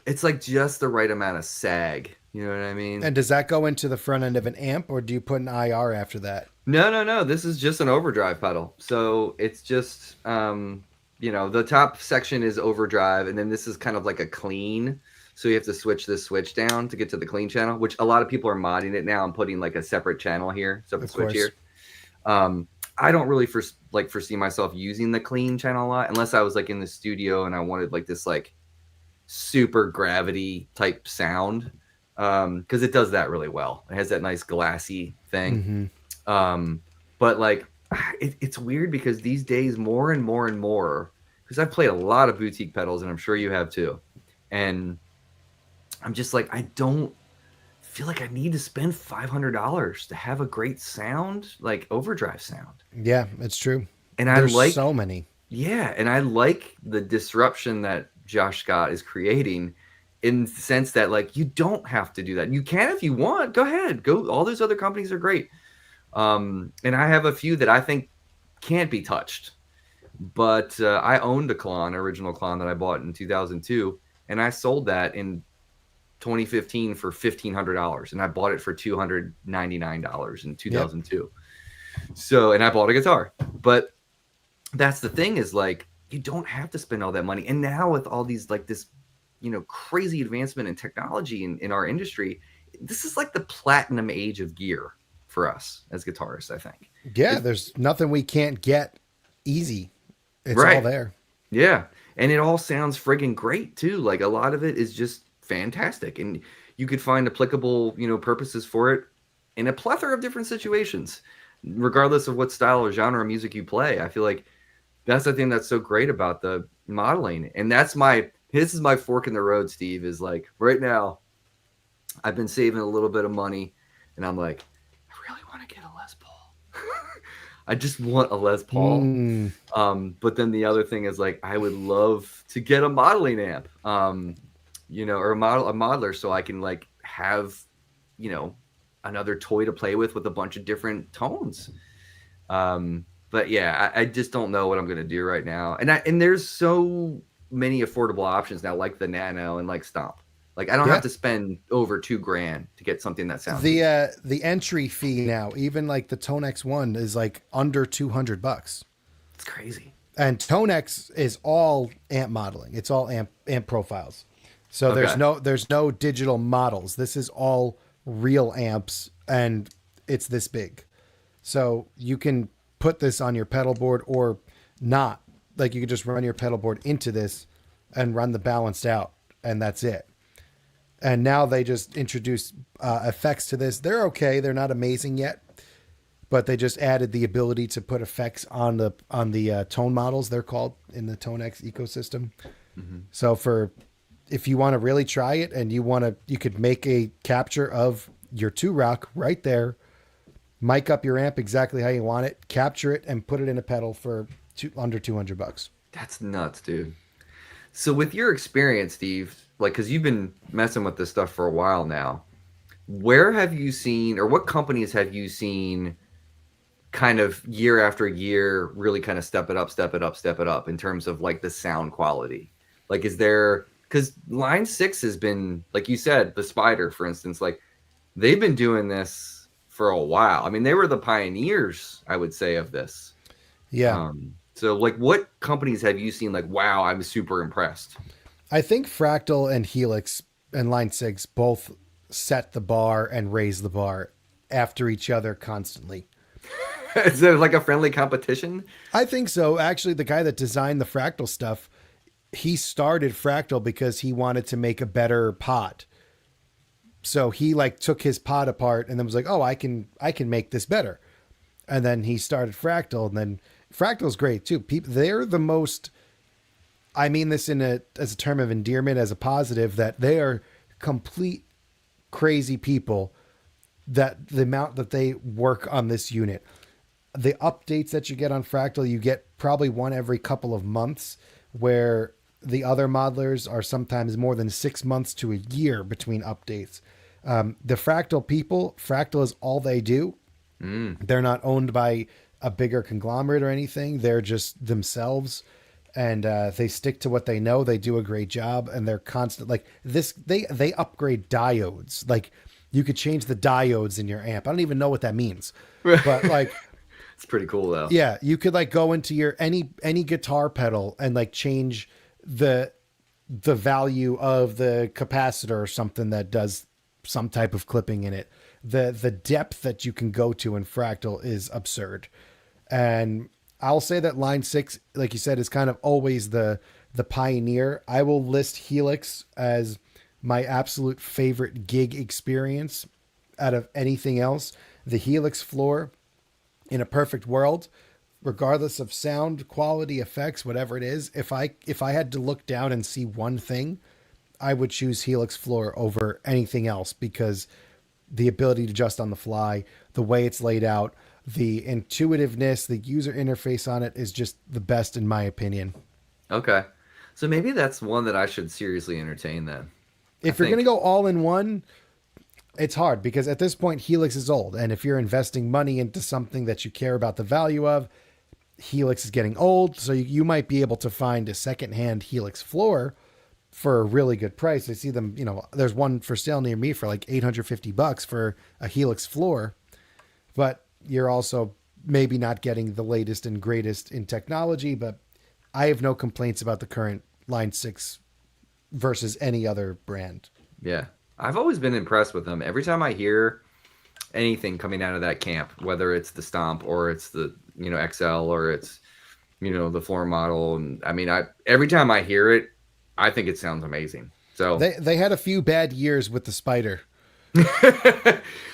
It's like just the right amount of sag. You know what I mean? And does that go into the front end of an amp or do you put an IR after that? No, no, no. This is just an overdrive pedal. So it's just, the top section is overdrive, and then this is kind of like a clean. So you have to switch this switch down to get to the clean channel, which a lot of people are modding it now and putting like a separate channel here, separate Of switch course. here. I don't really foresee myself using the clean channel a lot unless I was like in the studio and I wanted like this like super gravity type sound, because it does that really well. It has that nice glassy thing. Mm-hmm. But like it's weird because these days more and more and more, because I've played a lot of boutique pedals and I'm sure you have too, and I'm just like, I don't feel like I need to spend $500 to have a great sound, like overdrive sound. Yeah, it's true. And I There's like, so many. yeah, and I like the disruption that Josh Scott is creating, in the sense that like you don't have to do that. You can if you want. Go ahead. Go. All those other companies are great. And I have a few that I think can't be touched. But I owned a Klon, original Klon that I bought in 2002, and I sold that in 2015 for $1,500, and I bought it for $299 in Yep. 2002. So, and I bought a guitar. But that's the thing, is like you don't have to spend all that money. And now with all these like this, crazy advancement in technology in our industry, this is like the platinum age of gear for us as guitarists, I think. Yeah, It, there's nothing we can't get easy. It's all right. there. Yeah. And it all sounds friggin' great too. Like a lot of it is just fantastic. And you could find applicable, purposes for it in a plethora of different situations, regardless of what style or genre of music you play. I feel like that's the thing that's so great about the modeling. And this is my fork in the road, Steve, is like right now I've been saving a little bit of money and I'm like, I really want to get a Les Paul. I just want a Les Paul. Mm, But then the other thing is like I would love to get a modeling amp, or a modeler, so I can like have, you know, another toy to play with a bunch of different tones. But yeah, I just don't know what I'm gonna do right now. And there's so many affordable options now, like the Nano and like Stomp. Like I don't have yeah. to spend over $2,000 to get something that sounds The decent. the entry fee now, even like the Tonex one, is like under $200. It's crazy. And Tonex is all amp modeling. It's all amp profiles. So Okay. there's no digital models. This is all real amps, and it's this big. So you can put this on your pedal board or not. Like you could just run your pedal board into this and run the balanced out, and that's it. And now they just introduced effects to this. They're okay. They're not amazing yet, but they just added the ability to put effects on the tone models. They're called in the Tonex ecosystem. Hmm. So if you want to really try it and you could make a capture of your two rock right there, mic up your amp exactly how you want it, capture it, and put it in a pedal for under $200. That's nuts, dude. So with your experience, Steve, like, because you've been messing with this stuff for a while now, where have you seen, or what companies have you seen kind of year after year really kind of step it up, step it up, step it up in terms of like the sound quality? Like, is there, because Line 6 has been, like you said, the Spider, for instance, like they've been doing this for a while. I mean, they were the pioneers, I would say, of this. Yeah. So like what companies have you seen like, wow, I'm super impressed? I think Fractal and Helix and Line 6 both set the bar and raise the bar after each other constantly. Is there like a friendly competition? I think so. Actually, the guy that designed the Fractal stuff, he started Fractal because he wanted to make a better pod. So he like took his pod apart and then was like, "Oh, I can make this better." And then he started Fractal, and then Fractal's great too. People, they're the most. I mean this in a as a term of endearment, as a positive, that they are complete crazy people. That the amount that they work on this unit, the updates that you get on Fractal, you get probably one every couple of months, where the other modelers are sometimes more than 6 months to a year between updates. The Fractal people, Fractal is all they do. Mm. They're not owned by a bigger conglomerate or anything. They're just themselves, and they stick to what they know. They do a great job, and they're constant. Like this, they upgrade diodes. Like you could change the diodes in your amp. I don't even know what that means, but like It's pretty cool though. yeah, you could like go into your any guitar pedal and like change the value of the capacitor or something that does some type of clipping in it. The depth that you can go to in Fractal is absurd. And I'll say that Line 6, like you said, is kind of always the pioneer. I will list Helix as my absolute favorite gig experience out of anything else. The Helix floor, in a perfect world, regardless of sound quality, effects, whatever it is, if I had to look down and see one thing, I would choose Helix floor over anything else, because the ability to adjust on the fly, the way it's laid out, the intuitiveness, the user interface on it is just the best in my opinion. Okay. So maybe that's one that I should seriously entertain then. I If you're going to think. go all in one, it's hard because at this point Helix is old, and if you're investing money into something that you care about the value of, Helix is getting old, so you might be able to find a secondhand Helix floor for a really good price. I see them, there's one for sale near me for like $850 for a Helix floor, but you're also maybe not getting the latest and greatest in technology. But I have no complaints about the current Line 6 versus any other brand. Yeah. I've always been impressed with them. Every time I hear anything coming out of that camp, whether it's the Stomp or it's the, XL or it's, the floor model. And I mean, every time I hear it, I think it sounds amazing. So, They had a few bad years with the Spider.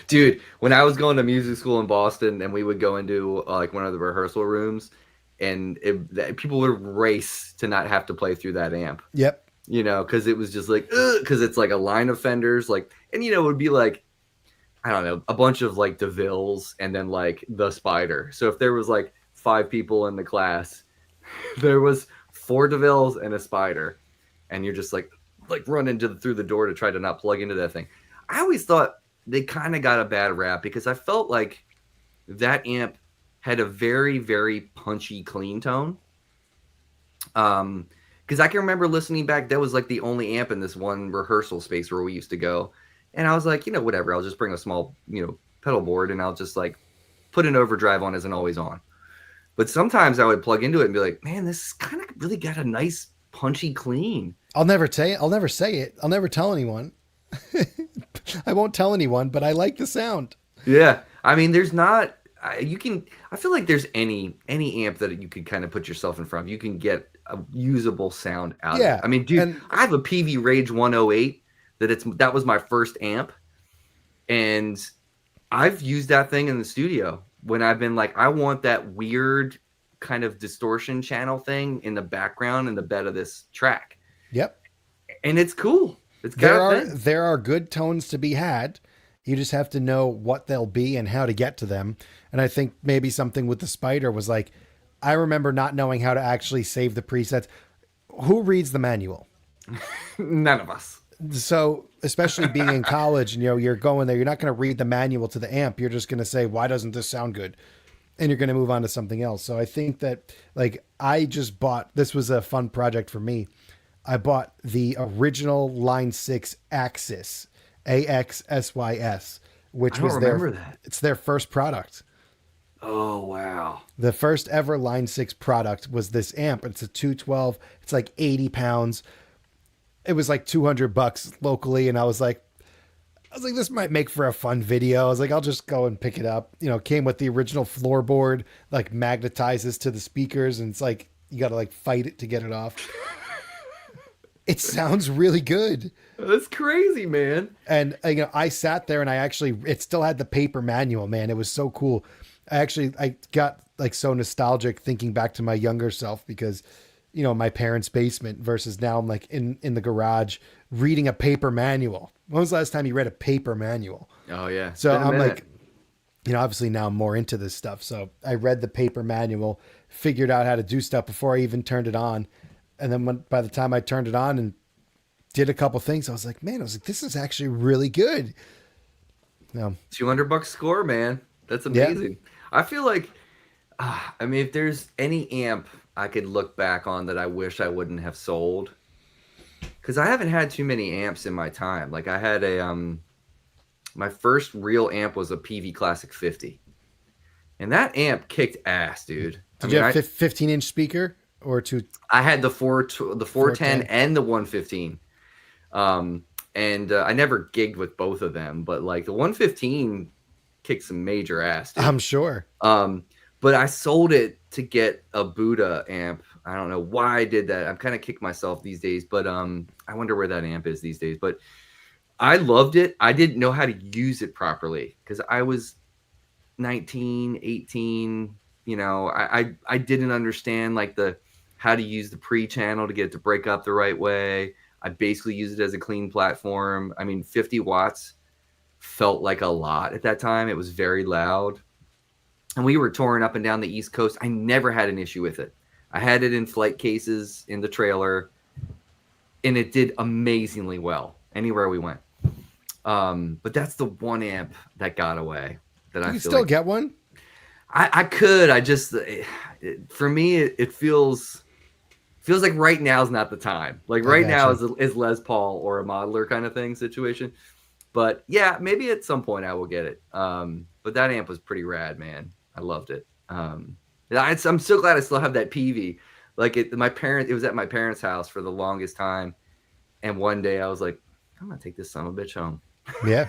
dude, when I was going to music school in Boston and we would go into like one of the rehearsal rooms and people would race to not have to play through that amp. Yep. Because it was just like, because it's like a line of fenders, like, and it would be like, I don't know, a bunch of like DeVilles and then like the Spider. So if there was like 5 people in the class, there was 4 DeVilles and a Spider, and you're just like running through the door to try to not plug into that thing. I always thought they kind of got a bad rap because I felt like that amp had a very, very punchy, clean tone. Because I can remember listening back, that was like the only amp in this one rehearsal space where we used to go. And I was like, whatever, I'll just bring a small, pedal board and I'll just like put an overdrive on as an always on. But sometimes I would plug into it and be like, man, this kind of really got a nice punchy clean. I'll never say it. I'll never say it. I'll never tell anyone. I won't tell anyone, but I like the sound. Yeah. I mean, there's not, I feel like there's any amp that you could kind of put yourself in front of. You can get a usable sound out of it. Yeah. I mean, dude, And I have a PV Rage 108 that was my first amp. And I've used that thing in the studio when I've been like, I want that weird kind of distortion channel thing in the background in the bed of this track. yep. And it's cool. It's got a thing. There are good tones to be had. You just have to know what they'll be and how to get to them. And I think maybe something with the Spider was like, I remember not knowing how to actually save the presets. Who reads the manual? None of us. So, especially being in college, and you're going there, you're not going to read the manual to the amp. You're just going to say, "Why doesn't this sound good?" And you're going to move on to something else. So, I think that like I just bought. This was a fun project for me. I bought the original Line 6 Axis, AXSYS, I which don't was their remember that. it's their first product. Oh wow. The first ever Line 6 product was this amp. It's a 212. It's like 80 pounds. It was like $200 locally, and I was like, this might make for a fun video. I was like, I'll just go and pick it up. Came with the original floorboard, like magnetizes to the speakers, and it's like you got to like fight it to get it off. It sounds really good. That's crazy, man. And I sat there and it still had the paper manual, man. It was so cool. I got like so nostalgic thinking back to my younger self because, my parents' basement versus now I'm like in the garage reading a paper manual. When was the last time you read a paper manual? Oh yeah, it's So been a I'm minute. like, obviously now I'm more into this stuff. So I read the paper manual, figured out how to do stuff before I even turned it on. And then by the time I turned it on and did a couple things, I was like, this is actually really good. No, $200 score, man. That's yeah, amazing. I feel like, I mean, if there's any amp I could look back on that I wish I wouldn't have sold, because I haven't had too many amps in my time. Like I had my first real amp was a PV Classic 50, and that amp kicked ass, dude. I did you mean, have 15-inch speaker or two? I had the 410 410? and the 115. And I never gigged with both of them, but like the 115 kicked some major ass, dude. I'm sure. But I sold it to get a Buddha amp. I don't know why I did that. I'm kind of kicked myself these days, but I wonder where that amp is these days. But I loved it. I didn't know how to use it properly because I was 19, 18. I didn't understand like how to use the pre-channel to get it to break up the right way. I basically used it as a clean platform. I mean, 50 watts felt like a lot at that time. It was very loud. And we were touring up and down the East Coast. I never had an issue with it. I had it in flight cases in the trailer, and it did amazingly well anywhere we went. But that's the one amp that got away. That You I can feel still like get one. I could. I just for me, it feels like right now is not the time. Like I right now gotcha. is Les Paul or a modeler kind of thing situation. But yeah, maybe at some point I will get it. But that amp was pretty rad, man. I loved it. I'm so glad I still have that PV. Like it was at my parents' house for the longest time. And one day I was like, I'm gonna take this son of a bitch home. Yeah.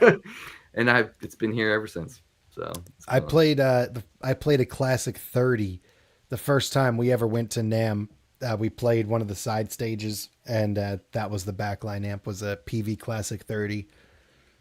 And it's been here ever since. So it's I cool. played I played a classic 30 the first time we ever went to NAMM. We played one of the side stages, and that was the backline amp was a PV Classic 30,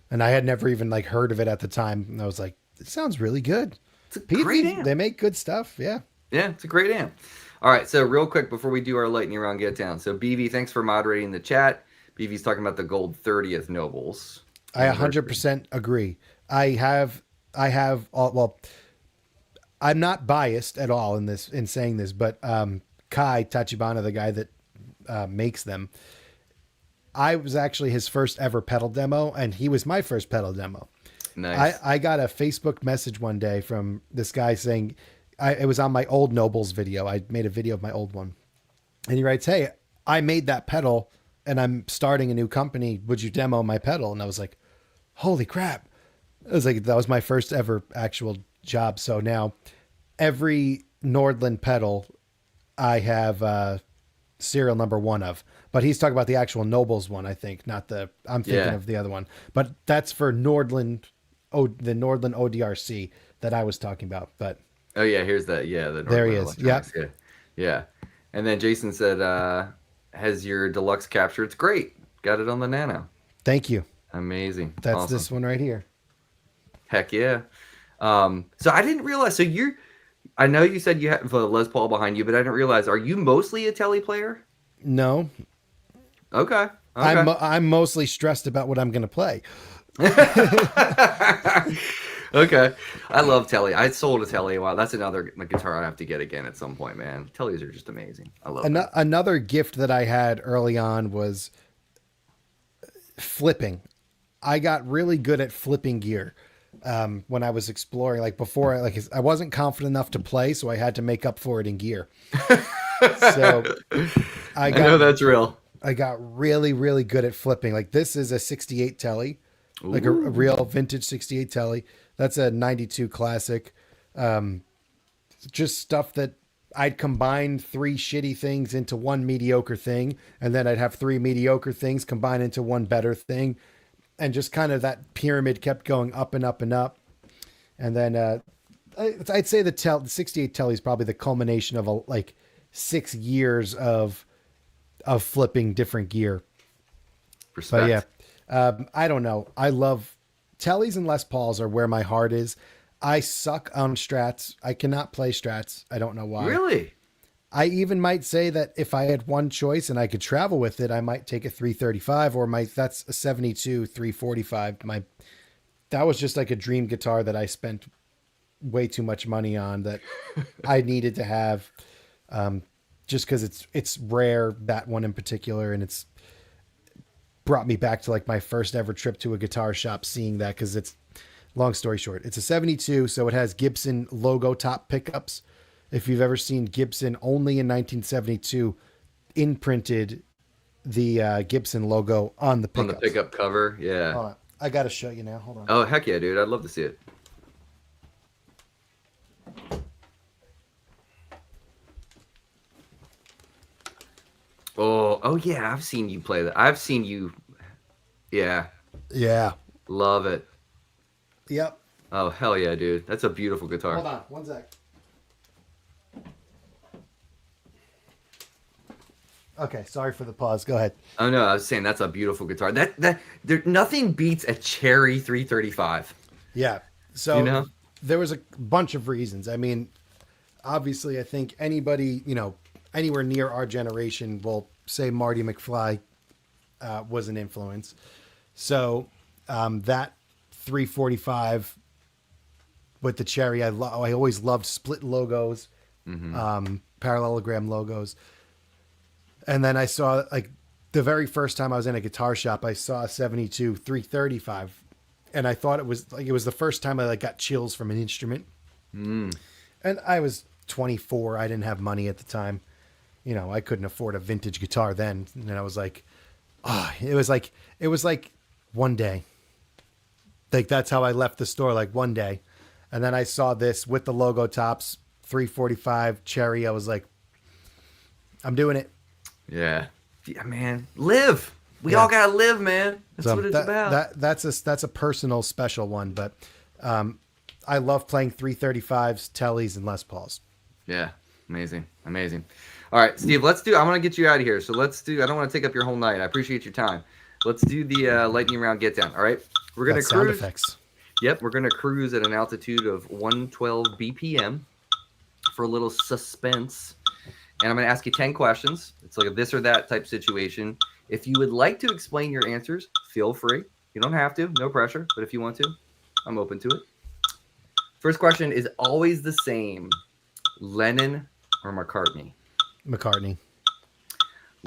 and I had never even like heard of it at the time. And I was like, it sounds really good. It's a great PV, amp. they make good stuff. Yeah. Yeah, it's a great amp. All right, so real quick before we do our lightning round get down. So BV, thanks for moderating the chat. BV's talking about the gold 30th Nobles I anniversary. 100% agree. I have all, well, I'm not biased at all in saying this, but Kai Tachibana, the guy that makes them, I was actually his first ever pedal demo, and he was my first pedal demo. I, Nice. I got a Facebook message one day from this guy saying, it was on my old Nobles video. I made a video of my old one. And he writes, "Hey, I made that pedal and I'm starting a new company. Would you demo my pedal?" And I was like, holy crap. I was like, that was my first ever actual job. So now every Nordland pedal I have serial number one of. But he's talking about the actual Nobles one, I think, not I'm thinking Yeah. of the other one. But that's for Nordland, the Nordland ODRC that I was talking about. But Oh yeah, here's that. Yeah, the there he Northland is. Yep. Electronics. Yeah. Yeah. And then Jason said, has your deluxe capture? It's great. Got it on the Nano. Thank you. Amazing. That's Awesome. this one right here. Heck yeah. So I didn't realize. I know you said you have a Les Paul behind you, but I didn't realize. Are you mostly a Tele player? No, Okay. I'm Okay. I'm mostly stressed about what I'm going to play. Okay. I love Tele. I sold a Tele a while. That's another guitar I have to get again at some point, man. Teles are just amazing. I love them. Another gift that I had early on was Flipping. I got really good at flipping gear when I was exploring. Like before, like I wasn't confident enough to play, so I had to make up for it in gear. So I I know got that's real. I got really really good at flipping. Like this is a 68 telly, like a Ooh. real vintage 68 telly. That's a 92 classic. Just stuff that I'd combine three shitty things into one mediocre thing, and then I'd have three mediocre things combine into one better thing, and just kind of that pyramid kept going up and up and up. And then I'd say the 68 telly is probably the culmination of like 6 years of flipping different gear. But yeah, Respect. I don't know. I love tellies and Les Pauls are where my heart is. I suck on strats. I cannot play strats. I don't know why. Really? I even might say that if I had one choice and I could travel with it, I might take a 335 or that's a 72 345. That was just like a dream guitar that I spent way too much money on that I needed to have, just because it's rare, that one in particular, and it's brought me back to like my first ever trip to a guitar shop seeing that, because it's, long story short, it's a 72, so it has Gibson logo top pickups. If you've ever seen Gibson, only in 1972 imprinted the Gibson logo on the On the pickups. pickup cover? Yeah. Hold on. I got to show you now. Hold on. Oh, heck yeah, dude. I'd love to see it. Oh yeah, I've seen you play that. I've seen you. Yeah, Yeah. love it. Yep. Oh, hell yeah, dude. That's a beautiful Hold guitar. on. One sec. Okay. Sorry for the pause. Go ahead. Oh no, I was saying that's a beautiful guitar. Nothing beats a Cherry 335. Yeah. You So know? there was a bunch of reasons. I mean, obviously, I think anybody, anywhere near our generation will say Marty McFly was an influence. So that 345 with the Cherry, I always loved split logos, parallelogram logos. And then I saw, like, the very first time I was in a guitar shop, I saw a 72 335, and I thought it was the first time I like got chills from an instrument. Mm. And I was 24. I didn't have money at the time. I couldn't afford a vintage guitar then. And I was like, it was like one day. Like that's how I left the store, like one day. And then I saw this with the logo tops, 345 Cherry. I was like, I'm doing it. Yeah. Yeah, man. Live. We Yeah. all gotta live, man. That's So what it's about. that's a personal special one, but I love playing 335s, Tellys, and Les Pauls. Yeah. Amazing. Amazing. All right, Steve, let's do. I want to get you out of here. So let's do. I don't want to take up your whole night. I appreciate your time. Let's do the lightning round get down. All right. We're gonna That's sound cruise. effects. Yep, we're gonna cruise at an altitude of 112 BPM for a little suspense. And I'm gonna ask you 10 questions. It's like a this or that type situation. If you would like to explain your answers, feel free. You don't have to, no pressure. But if you want to, I'm open to it. First question is always the same: Lennon or McCartney? McCartney.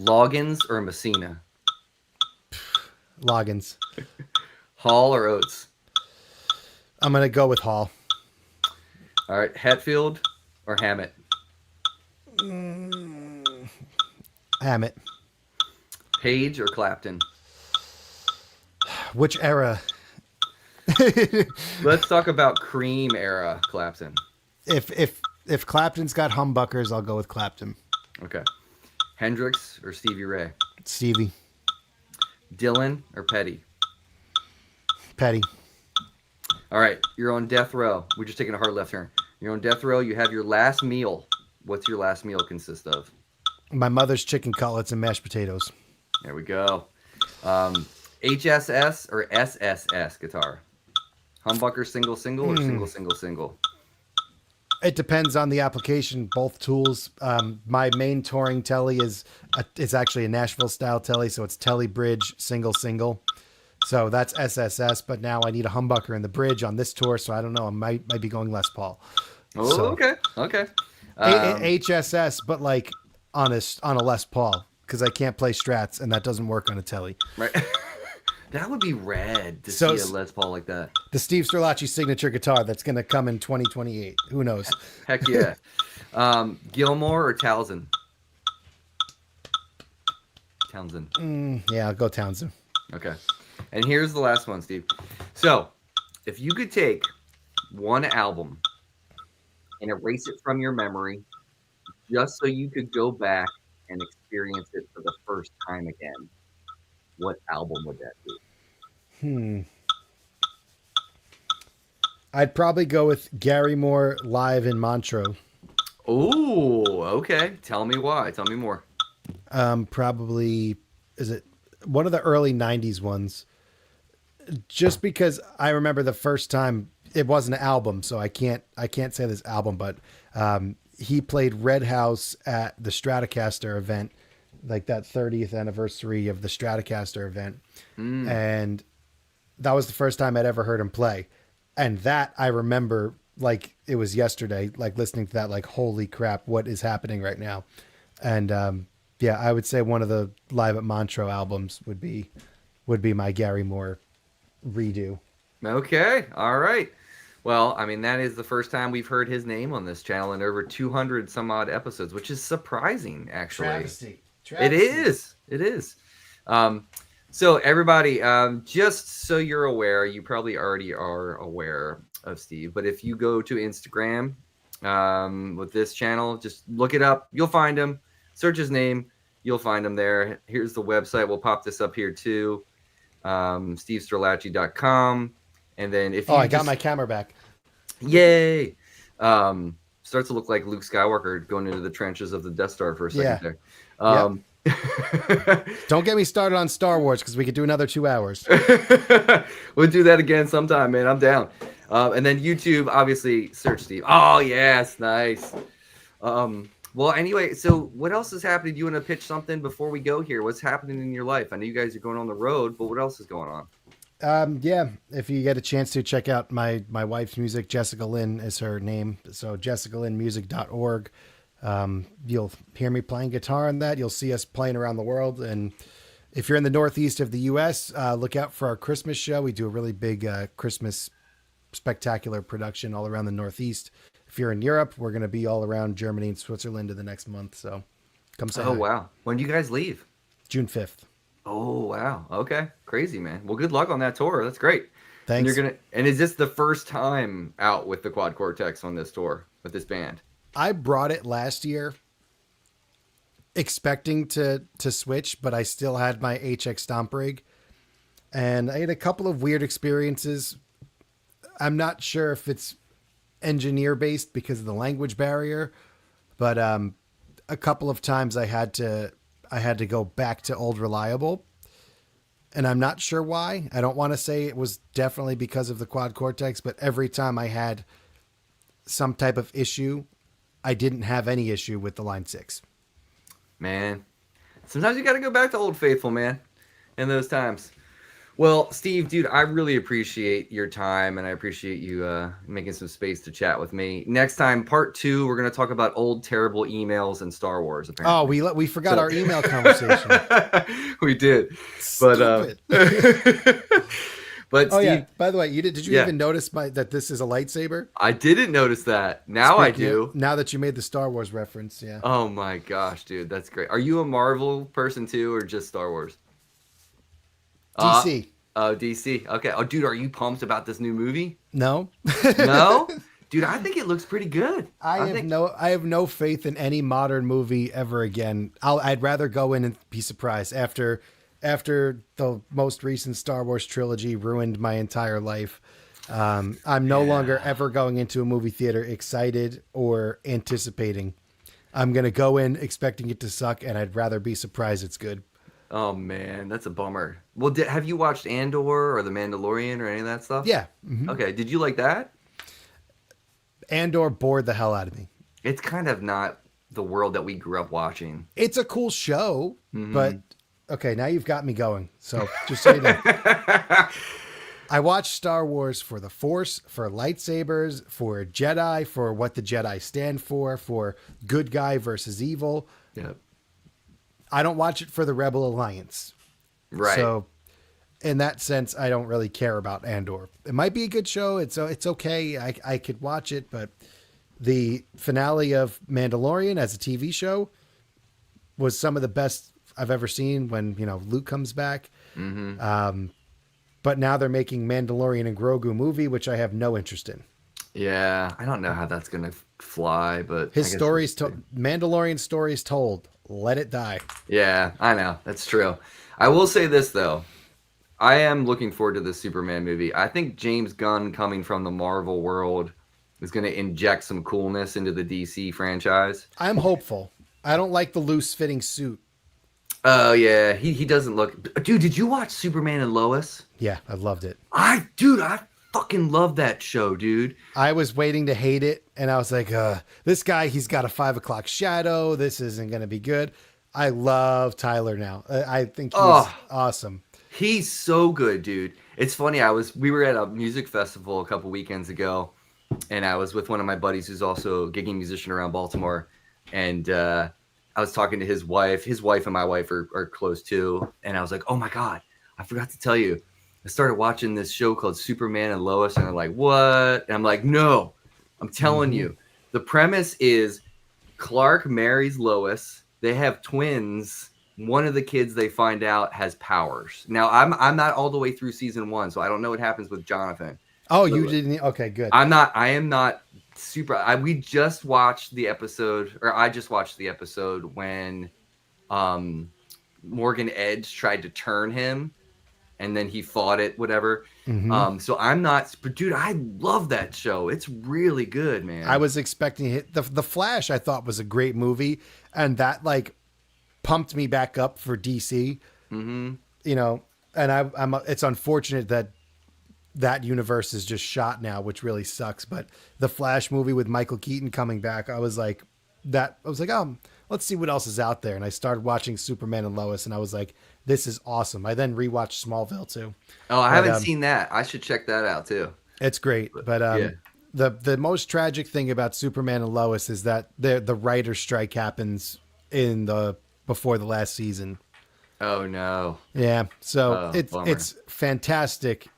Loggins or Messina? Loggins. Hall or Oates? I'm going to go with Hall. All right, Hetfield or Hammett? Hammett. Page or Clapton? Which era? Let's talk about Cream era Clapton. If Clapton's got humbuckers, I'll go with Clapton. Okay. Hendrix or Stevie Ray? Stevie. Dylan or Petty? Petty. All right, you're on death row. We're just taking a hard left turn. You're on death row. You have your last meal. What's your last meal consist of? My mother's chicken cutlets and mashed potatoes. There we go. HSS or SSS guitar? Humbucker single single or single single? It depends on the application. Both tools. My main touring telly is actually a Nashville style telly, so it's telly bridge single single. So that's SSS. But now I need a humbucker in the bridge on this tour, so I don't know. I might be going Les Paul. Oh, So, okay. HSS, but like on a Les Paul, because I can't play strats and that doesn't work on a telly. Right. That would be rad to So see a Les Paul like that. the Steve Sterlacci signature guitar that's going to come in 2028. Who knows? Heck yeah. Gilmore or Townsend? Townsend. Yeah, I'll go Townsend. Okay. And here's the last one, Steve. So, if you could take one album and erase it from your memory just so you could go back and experience it for the first time again, what album would that be? I'd probably go with Gary Moore live in Montreux. Oh, okay. Tell me why. Tell me more. Probably is it one of the early '90s ones? Just because I remember the first time it wasn't an album, so I can't say this album, but he played Red House at the Stratocaster event, like that 30th anniversary of the Stratocaster event, and that was the first time I'd ever heard him play, and that I remember like it was yesterday, like listening to that, like holy crap, what is happening right now, and yeah, I would say one of the Live at Montreux albums would be my Gary Moore redo. Okay. All right. Well, I mean, that is the first time we've heard his name on this channel in over 200 some odd episodes, which is surprising, actually. Travesty. It is. It is. Um, so, everybody, just so you're aware, you probably already are aware of Steve, but if you go to Instagram with this channel, just look it up. You'll find him. Search his name. You'll find him there. Here's the website. We'll pop this up here too. stevesterlacci.com. And then if you I got my camera back. Yay! Starts to look like Luke Skywalker going into the trenches of the Death Star for a second there. Don't get me started on Star Wars because we could do another 2 hours. We'll do that again sometime, man. I'm down. And then YouTube, obviously, search Steve. Oh, yes. Nice. Well, anyway, so what else is happening? Do you want to pitch something before we go here? What's happening in your life? I know you guys are going on the road, but what else is going on? Yeah, if you get a chance to check out my wife's music, Jessica Lynn is her name. So jessicalynmusic.org. You'll hear me playing guitar on that. You'll see us playing around the world. And if you're in the Northeast of the U.S., look out for our Christmas show. We do a really big Christmas spectacular production all around the Northeast. If you're in Europe, we're going to be all around Germany and Switzerland in the next month. So come say hi. Wow. When do you guys leave? June 5th. Oh, wow. Okay. Crazy, man. Well, good luck on that tour. That's great. Thanks. And is this the first time out with the Quad Cortex on this tour with this band? I brought it last year expecting to switch, but I still had my HX Stomp rig. And I had a couple of weird experiences. I'm not sure if it's engineer based because of the language barrier, but a couple of times I had to go back to old reliable, and I'm not sure why. I don't want to say it was definitely because of the Quad Cortex, but every time I had some type of issue, I didn't have any issue with the Line 6. Man, sometimes you got to go back to Old Faithful, man, in those times. Well, Steve, dude, I really appreciate your time, and I appreciate you making some space to chat with me. Next time, part 2, we're going to talk about old, terrible emails and Star Wars, apparently. Oh, we forgot our email conversation. We did. Stupid. But oh, Steve, yeah. By the way, did you even notice that this is a lightsaber? I didn't notice that. Now I do. Now that you made the Star Wars reference, yeah. Oh, my gosh, dude. That's great. Are you a Marvel person, too, or just Star Wars? DC. Oh, DC. Okay. Oh, dude, are you pumped about this new movie? No. No? Dude, I think it looks pretty good. I have no faith in any modern movie ever again. I'd rather go in and be surprised after the most recent Star Wars trilogy ruined my entire life. I'm no longer ever going into a movie theater excited or anticipating. I'm going to go in expecting it to suck, and I'd rather be surprised it's good. Oh, man, that's a bummer. Well, have you watched Andor or The Mandalorian or any of that stuff? Yeah. Mm-hmm. Okay, did you like that? Andor bored the hell out of me. It's kind of not the world that we grew up watching. It's a cool show, but okay, now you've got me going. So just so you know. I watch Star Wars for the Force, for lightsabers, for Jedi, for what the Jedi stand for good guy versus evil. Yep. I don't watch it for the Rebel Alliance. Right. So in that sense, I don't really care about Andor. It might be a good show. It's okay. I could watch it, but the finale of Mandalorian as a TV show was some of the best I've ever seen. When Luke comes back, Mm-hmm. but now they're making Mandalorian and Grogu movie, which I have no interest in. Yeah, I don't know how that's gonna fly, but I His guess we'll stories, see. Mandalorian stories told. Let it die. Yeah, I know. That's true. I will say this though. I am looking forward to this Superman movie. I think James Gunn coming from the Marvel world is going to inject some coolness into the DC franchise. I'm hopeful. I don't like the loose fitting suit. Oh yeah, he doesn't look. Dude, did you watch Superman and Lois? Yeah, I loved it. I fucking love that show, dude. I was waiting to hate it, and I was like, this guy, he's got a 5 o'clock shadow. This isn't going to be good. I love Tyler now. I think he's Oh, awesome. he's so good, dude. It's funny. We were at a music festival a couple weekends ago, and I was with one of my buddies who's also a gigging musician around Baltimore, and I was talking to his wife. His wife and my wife are close too, and I was like, "Oh my god, I forgot to tell you. I started watching this show called Superman and Lois," and they're like, "What?" And I'm like, "No, I'm telling Mm-hmm. you. The premise is Clark marries Lois. They have twins. One of the kids they find out has powers. Now I'm not all the way through season 1, so I don't know what happens with Jonathan. Oh, But you didn't? Okay, good. I am not super. We just watched the episode, or I just watched the episode when um, Morgan Edge tried to turn him, and then he fought it, whatever. Mm-hmm. So I'm not, but dude, I love that show. It's really good, I man. was expecting it. The Flash, I thought was a great movie, and that like pumped me back up for DC. Mm-hmm. You know, and I'm. It's unfortunate that that universe is just shot now, which really sucks. But the Flash movie with Michael Keaton coming back, I was like, let's see what else is out there. And I started watching Superman and Lois, and I was like, this is awesome. I then rewatched Smallville too, Oh, I but haven't seen that. I should check that out too. it's great. But But yeah. the most tragic thing about Superman and Lois is that the writer's strike happens in the before the last season. Oh no. Yeah, so Oh, it's bummer. it's fantastic.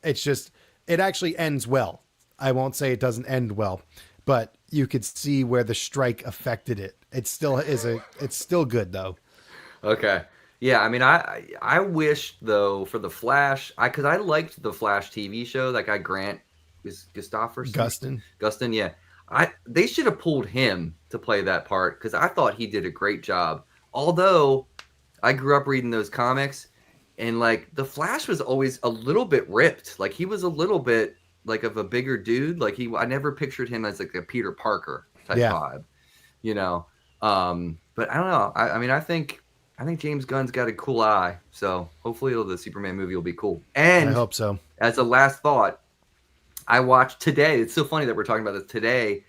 It's just it actually ends well. I won't say it doesn't end well, but you could see where the strike affected it. It's still good though. Okay. Yeah, I mean, I wish though for the Flash, because I liked the Flash TV show. That guy Grant is Gustafsson or something. Gustin. Gustin, yeah. They should have pulled him to play that part because I thought he did a great job. Although I grew up reading those comics, and like the Flash was always a little bit ripped. Like he was a little bit like of a bigger dude. I never pictured him as like a Peter Parker type Yeah, vibe, you know. But I don't know. I mean, I think James Gunn's got a cool eye, so hopefully the Superman movie will be cool. I And hope so. as a last thought, I watched today. It's so funny that we're talking about this today.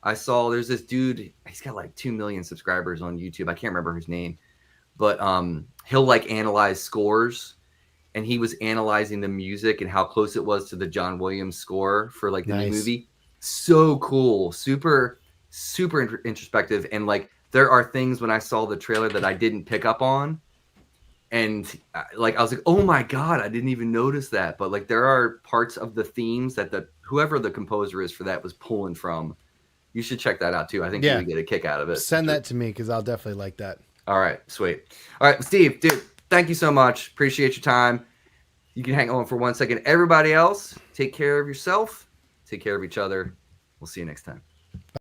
I saw there's this dude. He's got like 2 million subscribers on YouTube. I can't remember his name, but he'll like analyze scores, and he was analyzing the music and how close it was to the John Williams score for like the new Nice. movie. So cool, super introspective, and like there are things when I saw the trailer that I didn't pick up on, and like I was like, oh my god, I didn't even notice that. But like there are parts of the themes that the whoever the composer is for that was pulling from. You should check that out too. I think you Yeah, would get a kick out of it. send that to me because I'll definitely like that. All right, sweet. All right, Steve, dude, thank you so much. Appreciate your time. You can hang on for 1 second. Everybody else, take care of yourself, take care of each other. We'll see you next time.